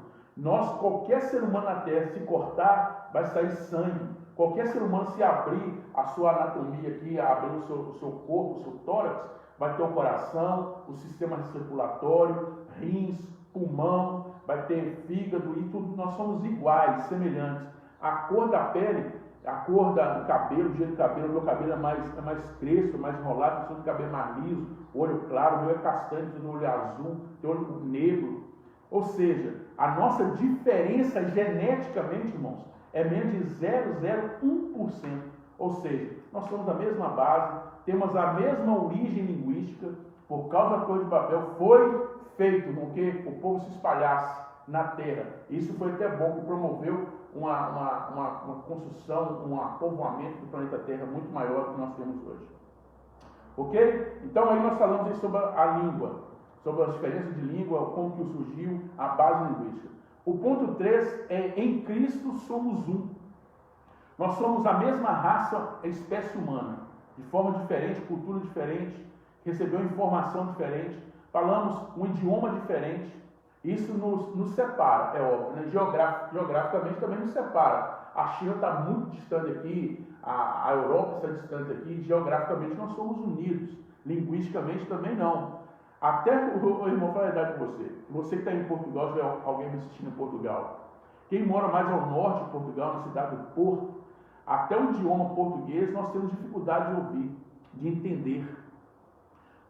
Qualquer ser humano na Terra, se cortar, vai sair sangue. Qualquer ser humano, se abrir a sua anatomia aqui, abrir o seu corpo, o seu tórax, vai ter o coração, o sistema circulatório, rins, pulmão, vai ter fígado e tudo. Nós somos iguais, semelhantes. A cor da pele, a cor do cabelo, o jeito do cabelo, meu cabelo é mais crespo, mais enrolado, o seu cabelo é mais liso, olho claro, o meu é castanho, tem olho azul, tem olho negro. Ou seja, a nossa diferença geneticamente, irmãos, é menos de 0,01%. Ou seja, nós somos da mesma base, temos a mesma origem linguística. Por causa da Torre de Babel, foi feito com que o povo se espalhasse na terra. Isso foi até bom, que promoveu uma construção, um povoamento do planeta Terra muito maior do que nós temos hoje. Ok? Então aí nós falamos aí sobre a língua, sobre as diferenças de língua, como que surgiu, a base linguística. O ponto 3 é: em Cristo somos um. Nós somos a mesma raça, a espécie humana, de forma diferente, cultura diferente, recebeu informação diferente, falamos um idioma diferente. Isso nos separa, é óbvio, né? Geograficamente também nos separa. A China está muito distante aqui, a Europa está distante aqui, geograficamente nós somos unidos, linguisticamente também não. Até o irmão, fala a verdade com você que está em Portugal, se tiver alguém me assistindo em Portugal, quem mora mais ao norte de Portugal, na cidade do Porto, até o idioma português nós temos dificuldade de ouvir, de entender.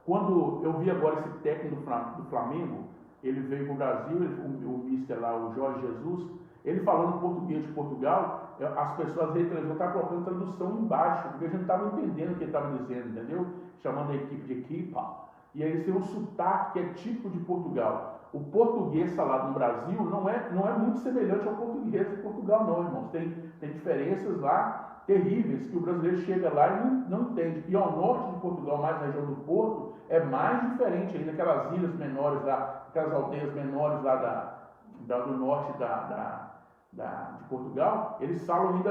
Quando eu vi agora esse técnico do Flamengo, ele veio para o Brasil, o mister lá, o Jorge Jesus, ele falando português de Portugal, as pessoas da televisão estavam colocando tradução embaixo, porque a gente não estava entendendo o que ele estava dizendo, entendeu? Chamando a equipe de equipa. E aí eles têm um sotaque que é típico de Portugal. O português falado no Brasil não é muito semelhante ao português de Portugal, não, irmãos. Tem diferenças lá terríveis que o brasileiro chega lá e não entende. E ao norte de Portugal, mais na região do Porto, é mais diferente ainda, aquelas ilhas menores lá, aquelas aldeias menores lá do norte de Portugal, eles falam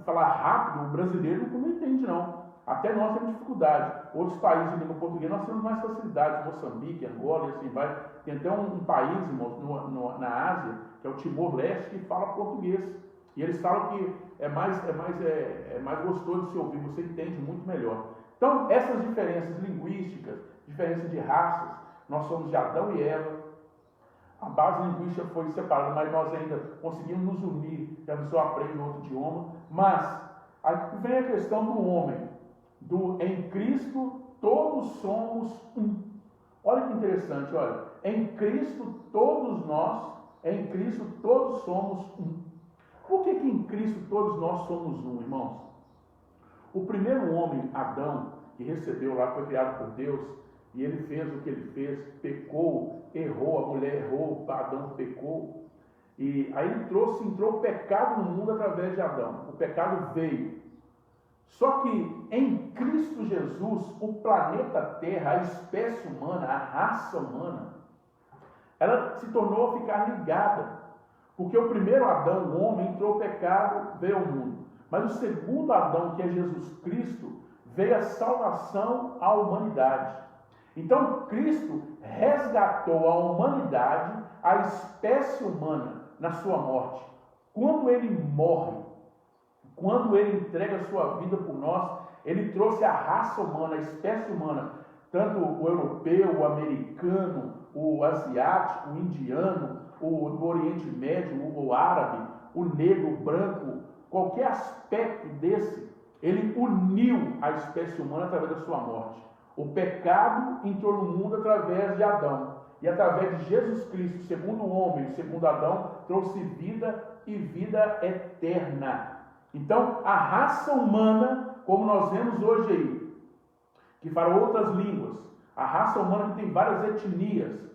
falar rápido, o brasileiro não entende não. Até nós temos dificuldade. Outros países de língua portuguesa nós temos mais facilidade, Moçambique, Angola e assim vai. Tem até um país, irmãos, na Ásia, que é o Timor-Leste, que fala português. E eles falam que é mais gostoso de se ouvir, você entende muito melhor. Então, essas diferenças linguísticas, diferença de raças, nós somos de Adão e Eva. A base linguística foi separada, mas nós ainda conseguimos nos unir, que a pessoa aprende outro idioma. Mas aí vem a questão do homem, em Cristo todos somos um. Olha que interessante, olha, em Cristo todos somos um. Por que em Cristo todos nós somos um, irmãos? O primeiro homem, Adão, que recebeu lá, foi criado por Deus, e ele fez o que ele fez, pecou, errou, a mulher errou, Adão pecou, e aí entrou o pecado no mundo através de Adão. O pecado veio. Só que em Cristo Jesus, o planeta Terra, a espécie humana, a raça humana, ela se tornou a ficar ligada. Porque o primeiro Adão, o homem, entrou o pecado, veio ao mundo. Mas o segundo Adão, que é Jesus Cristo, veio a salvação à humanidade. Então Cristo resgatou a humanidade, a espécie humana, na sua morte. Quando ele morre, quando ele entrega a sua vida por nós, ele trouxe a raça humana, a espécie humana, tanto o europeu, o americano, o asiático, o indiano, o do Oriente Médio, o árabe, o negro, o branco, qualquer aspecto desse, ele uniu a espécie humana através da sua morte. O pecado entrou no mundo através de Adão. E através de Jesus Cristo, segundo o homem, segundo Adão, trouxe vida e vida eterna. Então, a raça humana, como nós vemos hoje aí, que fala outras línguas, a raça humana que tem várias etnias,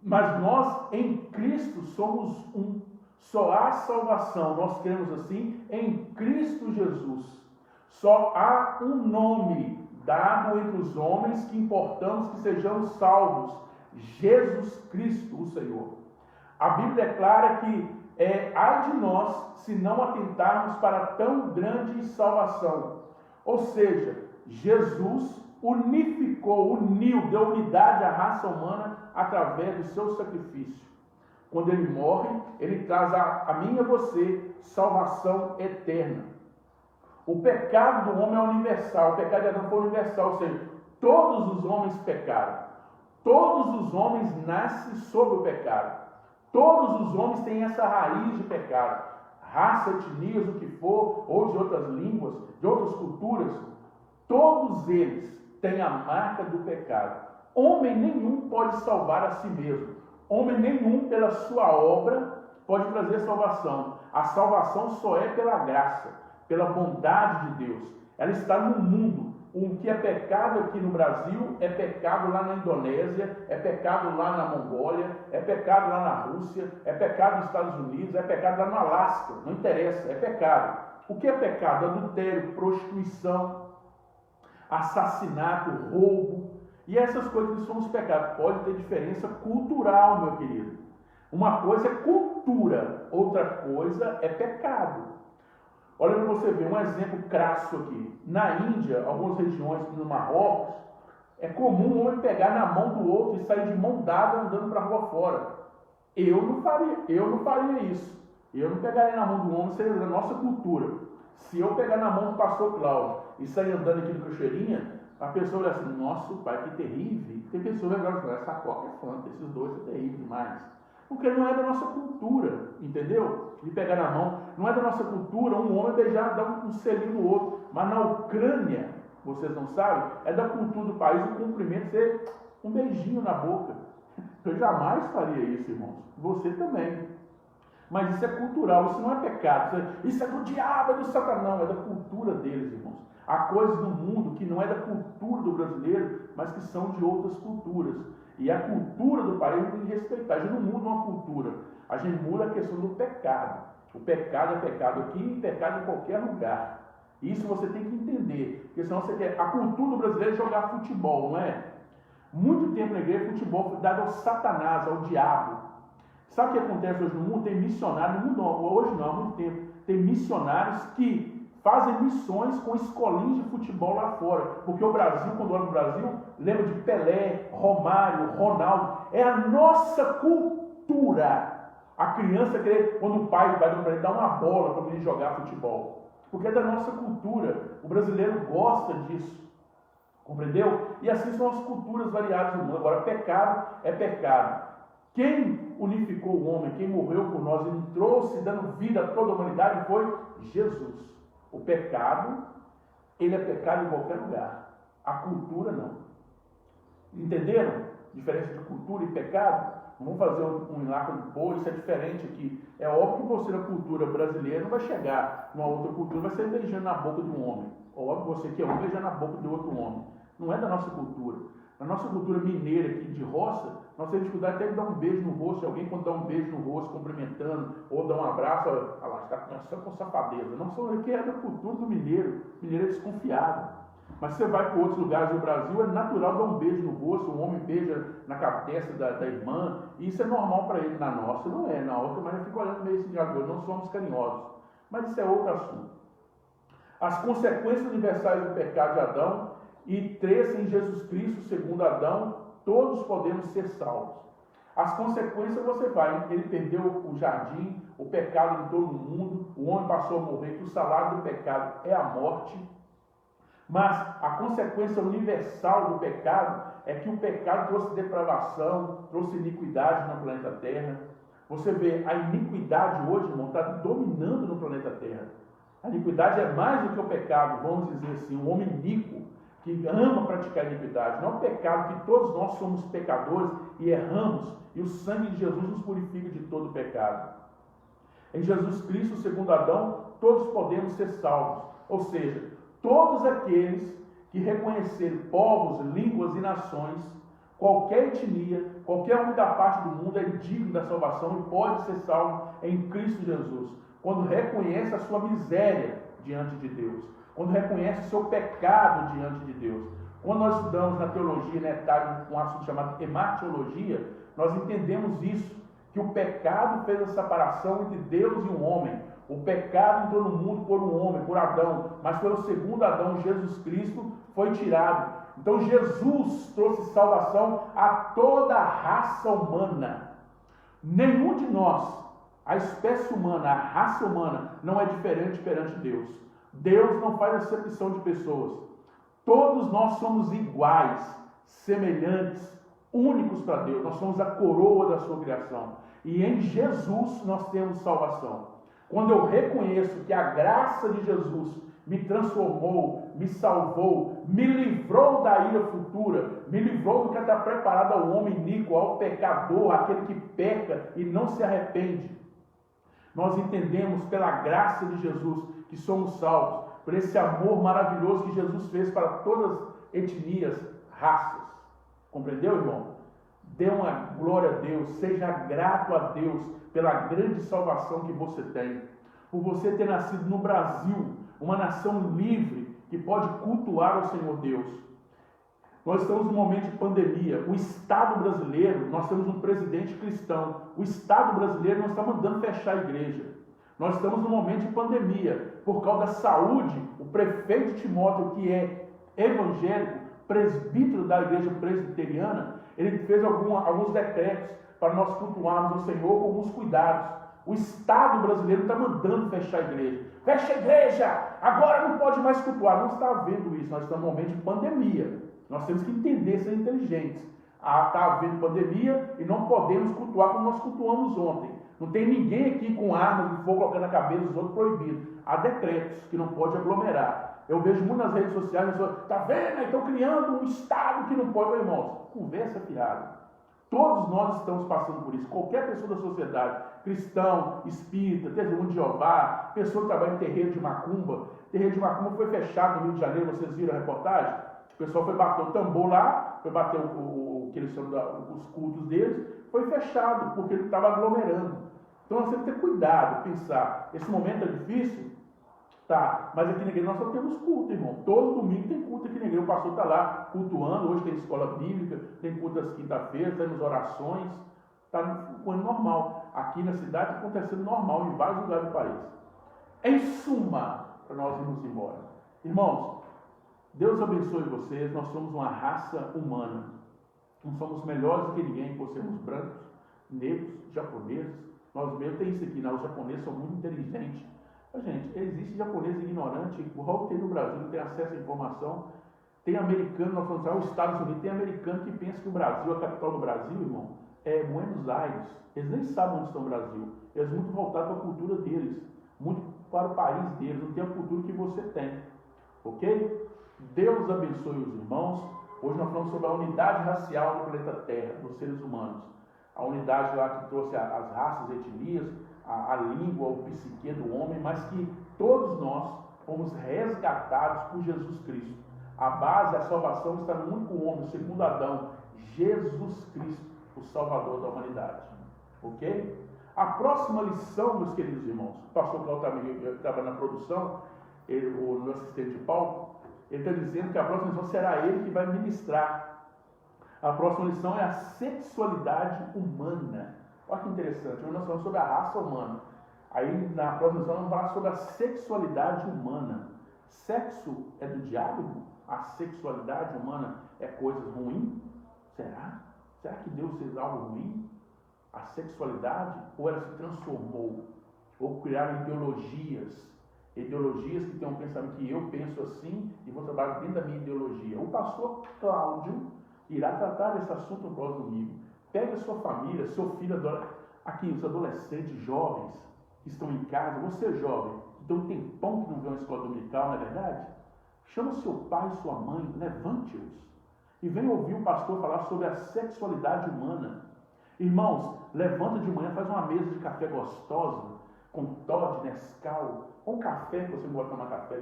mas nós em Cristo somos um. Só há salvação, nós cremos assim, em Cristo Jesus. Só há um nome dado entre os homens que importamos que sejamos salvos: Jesus Cristo, o Senhor. A Bíblia declara que ai de nós se não atentarmos para tão grande salvação. Ou seja, Jesus uniu, deu unidade à raça humana através do seu sacrifício. Quando ele morre, ele traz a mim e a você salvação eterna. O pecado do homem é universal, o pecado de Adão foi universal, ou seja, todos os homens pecaram. Todos os homens nascem sob o pecado. Todos os homens têm essa raiz de pecado. Raça, etnias, o que for, ou de outras línguas, de outras culturas, todos eles têm a marca do pecado. Homem nenhum pode salvar a si mesmo. Homem nenhum, pela sua obra, pode trazer salvação. A salvação só é pela graça, pela bondade de Deus. Ela está no mundo. O que é pecado aqui no Brasil é pecado lá na Indonésia, é pecado lá na Mongólia, é pecado lá na Rússia, é pecado nos Estados Unidos, é pecado lá no Alasca. Não interessa, é pecado. O que é pecado? Adultério, prostituição, assassinato, roubo. E essas coisas que são os pecados. Pode ter diferença cultural, meu querido. Uma coisa é cultura, outra coisa é pecado. Olha para você ver um exemplo crasso aqui. Na Índia, algumas regiões no Marrocos, é comum um homem pegar na mão do outro e sair de mão dada andando para a rua fora. Eu não faria isso. Eu não pegaria na mão do homem, seria da nossa cultura. Se eu pegar na mão do pastor Cláudio e sair andando aqui no Cachoeirinha, a pessoa olha assim: nossa, pai, que terrível. Tem pessoa que vai falar: essa coca é fanta, esses dois são terríveis demais. Porque não é da nossa cultura, entendeu? De pegar na mão. Não é da nossa cultura um homem beijar, dar um selinho no outro. Mas na Ucrânia, vocês não sabem, é da cultura do país o cumprimento ser um beijinho na boca. Eu jamais faria isso, irmãos. Você também. Mas isso é cultural, isso não é pecado. Isso é do diabo, é do satanás. Não, é da cultura deles, irmãos. Há coisas no mundo que não é da cultura do brasileiro, mas que são de outras culturas. E a cultura do país tem que respeitar. A gente não muda uma cultura, a gente muda a questão do pecado. O pecado é pecado aqui e pecado em qualquer lugar. Isso você tem que entender. Porque senão você quer. A cultura do brasileiro é jogar futebol, não é? Muito tempo na igreja, futebol foi dado ao Satanás, ao diabo. Sabe o que acontece hoje no mundo? Tem missionários, no mundo não, hoje não, há muito tempo, tem missionários que fazem missões com escolinhas de futebol lá fora. Porque o Brasil, quando olha no Brasil, lembra de Pelé, Romário, Ronaldo. É a nossa cultura. A criança quer, quando o pai vai para ele dar uma bola para ele jogar futebol. Porque é da nossa cultura. O brasileiro gosta disso. Compreendeu? E assim são as culturas variadas do mundo. Agora, pecado é pecado. Quem unificou o homem, quem morreu por nós e trouxe, dando vida a toda a humanidade, foi Jesus. O pecado, ele é pecado em qualquer lugar. A cultura não. Entenderam? Diferença de cultura e pecado? Vamos fazer um enlace de boa, isso é diferente aqui. É óbvio que você na cultura brasileira não vai chegar numa outra cultura, vai ser beijando na boca de um homem. Ou óbvio que você que é um beijar na boca de outro homem. Não é da nossa cultura. Na nossa cultura mineira aqui de roça, nós temos dificuldade até de dar um beijo no rosto, se alguém quando dá um beijo no rosto, cumprimentando, ou dá um abraço, lá está começando com safadeza. Não são aqui é da cultura do mineiro. O mineiro é desconfiado. Mas você vai para outros lugares do Brasil, é natural dar um beijo no rosto, um homem beija na cabeça da irmã, e isso é normal para ele. Na nossa não é, na outra, mas eu fico olhando meio assim de agora, não somos carinhosos. Mas isso é outro assunto. As consequências universais do pecado de Adão, e 3 em Jesus Cristo, segundo Adão, todos podemos ser salvos. As consequências você vai, ele perdeu o jardim, o pecado em todo o mundo, o homem passou a morrer, que o salário do pecado é a morte. Mas a consequência universal do pecado é que o pecado trouxe depravação, trouxe iniquidade no planeta Terra. Você vê, a iniquidade hoje, irmão, está dominando no planeta Terra. A iniquidade é mais do que o pecado, vamos dizer assim, um homem iníquo, que ama praticar iniquidade. Não é um pecado, que todos nós somos pecadores e erramos, e o sangue de Jesus nos purifica de todo pecado. Em Jesus Cristo, segundo Adão, todos podemos ser salvos. Ou seja, todos aqueles que reconhecerem povos, línguas e nações, qualquer etnia, qualquer um da parte do mundo é digno da salvação e pode ser salvo em Cristo Jesus. Quando reconhece a sua miséria diante de Deus, quando reconhece o seu pecado diante de Deus. Quando nós estudamos na teologia, um assunto chamado hemartiologia, nós entendemos isso, que o pecado fez a separação entre Deus e o homem. O pecado entrou no mundo por um homem, por Adão, mas pelo segundo Adão, Jesus Cristo, foi tirado. Então Jesus trouxe salvação a toda a raça humana. Nenhum de nós, a espécie humana, a raça humana, não é diferente perante Deus. Deus não faz acepção de pessoas. Todos nós somos iguais, semelhantes, únicos para Deus. Nós somos a coroa da sua criação. E em Jesus nós temos salvação. Quando eu reconheço que a graça de Jesus me transformou, me salvou, me livrou da ira futura, me livrou do que está preparado ao homem iníquo, ao pecador, aquele que peca e não se arrepende. Nós entendemos pela graça de Jesus que somos salvos, por esse amor maravilhoso que Jesus fez para todas as etnias, raças. Compreendeu, irmão? Dê uma glória a Deus, seja grato a Deus pela grande salvação que você tem, por você ter nascido no Brasil, uma nação livre que pode cultuar ao Senhor Deus. Nós estamos num momento de pandemia. O Estado brasileiro, nós temos um presidente cristão. O Estado brasileiro não está mandando fechar a igreja. Nós estamos num momento de pandemia. Por causa da saúde, o prefeito Timóteo, que é evangélico, presbítero da igreja presbiteriana, ele fez alguns decretos para nós cultuarmos o Senhor com alguns cuidados. O Estado brasileiro está mandando fechar a igreja. Fecha a igreja! Agora não pode mais cultuar. Não está havendo isso. Nós estamos num momento de pandemia. Nós temos que entender, ser inteligentes. Está havendo pandemia e não podemos cultuar como nós cultuamos ontem. Não tem ninguém aqui com arma de fogo colocando na cabeça dos outros proibido. Há decretos que não pode aglomerar. Eu vejo muito nas redes sociais, as pessoas, está vendo? Estão criando um Estado que não pode. Meu irmão, conversa fiada. Todos nós estamos passando por isso. Qualquer pessoa da sociedade, cristão, espírita, testemunho de Jeová, pessoa que trabalha em terreiro de macumba. Terreiro de macumba foi fechado no Rio de Janeiro, vocês viram a reportagem? O pessoal foi bater o tambor lá, foi bater o que eles chamam os cultos deles, foi fechado, porque ele estava aglomerando. Então nós temos que ter cuidado, pensar, esse momento é difícil? Tá, mas aqui na igreja nós só temos culto, irmão. Todo domingo tem culto aqui na igreja, o pastor está lá cultuando, hoje tem escola bíblica, tem culto às quinta-feiras, temos orações, está no normal. Aqui na cidade está acontecendo normal em vários lugares do país. Em suma, para nós irmos embora. Irmãos, Deus abençoe vocês, nós somos uma raça humana. Não somos melhores do que ninguém por sermos brancos, negros, japoneses, Nós mesmo tem isso aqui, né? Os japoneses são muito inteligentes. Mas, gente, existe japonês ignorante, igual tem no Brasil, não tem acesso à informação. Tem americano, nós falamos, os Estados Unidos, tem americano que pensa que o Brasil, a capital do Brasil, irmão, é Buenos Aires. Eles nem sabem onde está o Brasil. Eles são muito voltados para a cultura deles, muito para o país deles, não tem a cultura que você tem. Ok? Deus abençoe os irmãos. Hoje nós falamos sobre a unidade racial do planeta Terra, dos seres humanos. A unidade lá que trouxe as raças, etnias, a língua, o psique do homem, mas que todos nós fomos resgatados por Jesus Cristo. A base, a salvação está no único homem, o segundo Adão, Jesus Cristo, o Salvador da humanidade. Ok? A próxima lição, meus queridos irmãos, o pastor Cláudio estava na produção, o meu assistente de palco, ele está dizendo que a próxima lição será ele que vai ministrar. A próxima lição é a sexualidade humana. Olha que interessante, hoje nós falamos sobre a raça humana. Aí na próxima lição nós vamos falar sobre a sexualidade humana. Sexo é do diálogo? A sexualidade humana é coisa ruim? Será? Será que Deus fez algo ruim? A sexualidade? Ou ela se transformou? Ou criaram ideologias? Ideologias que têm um pensamento que eu penso assim e vou trabalhar dentro da minha ideologia. O pastor Cláudio irá tratar desse assunto no próximo domingo. Pegue a sua família, seu filho, aqui os adolescentes, jovens que estão em casa, você jovem, então tem tempão que não vê uma escola dominical, não é verdade? Chama seu pai e sua mãe, levante-os e venha ouvir o pastor falar sobre a sexualidade humana. Irmãos, levanta de manhã, faz uma mesa de café gostosa, com Todd, Nescau, ou café, que você não gosta de tomar café,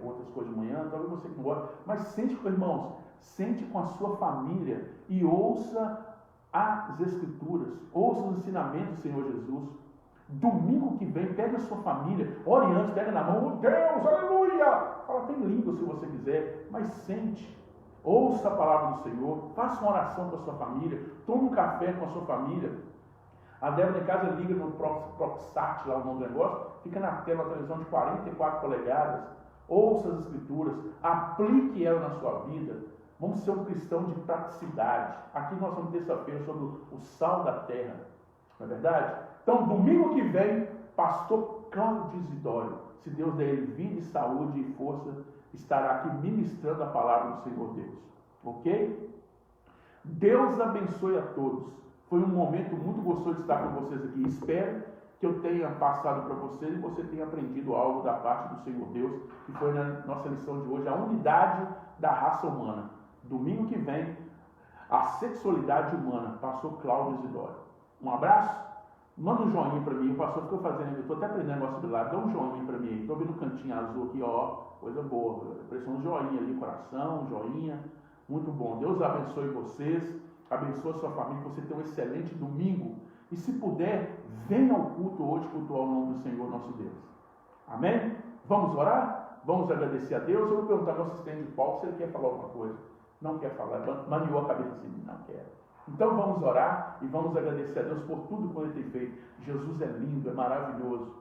outras coisas de manhã, talvez você que não gosta, mas sente com irmãos, sente com a sua família e ouça as Escrituras, ouça os ensinamentos do Senhor Jesus. Domingo que vem, pega a sua família, ore antes, pega na mão, oh Deus, aleluia! Fala, tem língua se você quiser, mas sente, ouça a palavra do Senhor, faça uma oração com a sua família, tome um café com a sua família. A Débora em casa liga no Proxat, lá o nome do negócio, fica na tela, uma televisão de 44 polegadas, ouça as Escrituras, aplique ela na sua vida. Vamos ser um cristão de praticidade. Aqui nós vamos terça-feira sobre o sal da terra, não é verdade? Então, domingo que vem, pastor Cláudio Isidório, se Deus der ele vida, saúde e força, estará aqui ministrando a palavra do Senhor Deus. Ok? Deus abençoe a todos. Foi um momento muito gostoso de estar com vocês aqui. Espero que eu tenha passado para vocês e você tenha aprendido algo da parte do Senhor Deus, que foi na nossa lição de hoje, a unidade da raça humana. Domingo que vem, a sexualidade humana, pastor Cláudio Isidório. Um abraço, manda um joinha para mim, o pastor ficou fazendo, eu estou até aprendendo negócio de lá, dá um joinha para mim, estou vendo um cantinho azul aqui, ó, coisa boa, pressiona um joinha ali, coração, um joinha, muito bom. Deus abençoe vocês, abençoe a sua família, que você tenha um excelente domingo, e se puder, venha ao culto hoje, cultuar o nome do Senhor nosso Deus. Amém? Vamos orar? Vamos agradecer a Deus. Eu vou perguntar ao meu assistente de palco se ele quer falar alguma coisa. Não quer falar, maniou a cabeça assim, não quer. Então vamos orar e vamos agradecer a Deus por tudo que ele tem feito. Jesus é lindo, é maravilhoso.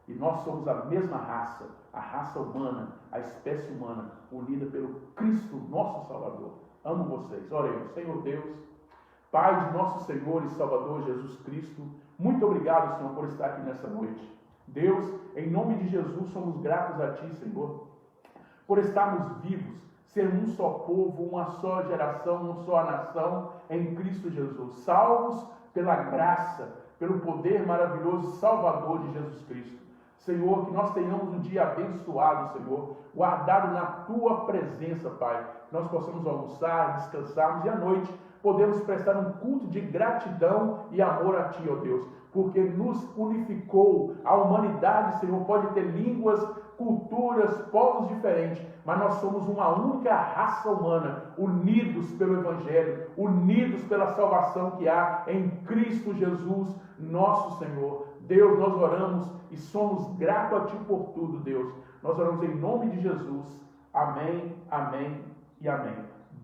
E nós somos a mesma raça, a raça humana, a espécie humana, unida pelo Cristo, nosso Salvador. Amo vocês. Oremos. Senhor Deus, Pai de nosso Senhor e Salvador Jesus Cristo, muito obrigado, Senhor, por estar aqui nessa noite. Deus, em nome de Jesus, somos gratos a Ti, Senhor, por estarmos vivos, ser um só povo, uma só geração, uma só nação em Cristo Jesus, salvos pela graça, pelo poder maravilhoso salvador de Jesus Cristo. Senhor, que nós tenhamos um dia abençoado, Senhor, guardado na Tua presença, Pai, que nós possamos almoçar, descansarmos e à noite podemos prestar um culto de gratidão e amor a Ti, ó Deus, porque nos unificou. A humanidade, Senhor, pode ter línguas, culturas, povos diferentes, mas nós somos uma única raça humana, unidos pelo Evangelho, unidos pela salvação que há em Cristo Jesus, nosso Senhor. Deus, nós oramos e somos gratos a Ti por tudo, Deus. Nós oramos em nome de Jesus. Amém, amém e amém.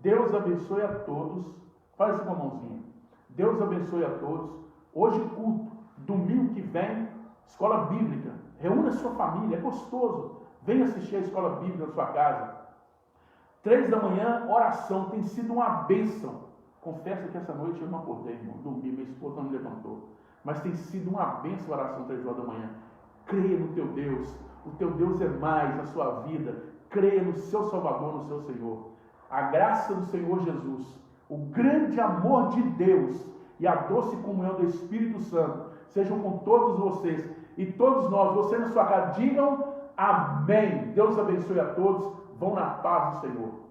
Deus abençoe a todos. Faz isso com a mãozinha. Deus abençoe a todos. Hoje culto, domingo que vem, escola bíblica. Reúna a sua família, é gostoso. Venha assistir a escola bíblica na sua casa. 3 da manhã, oração. Tem sido uma bênção. Confesso que essa noite eu não acordei, irmão. Dormi, minha esposa não me levantou. mas tem sido uma bênção a oração 3 horas da manhã. Creia no teu Deus. O teu Deus é mais na sua vida. Creia no seu Salvador, no seu Senhor. A graça do Senhor Jesus, o grande amor de Deus e a doce comunhão do Espírito Santo sejam com todos vocês e todos nós. Você na sua casa, digam amém. Deus abençoe a todos. Vão na paz do Senhor.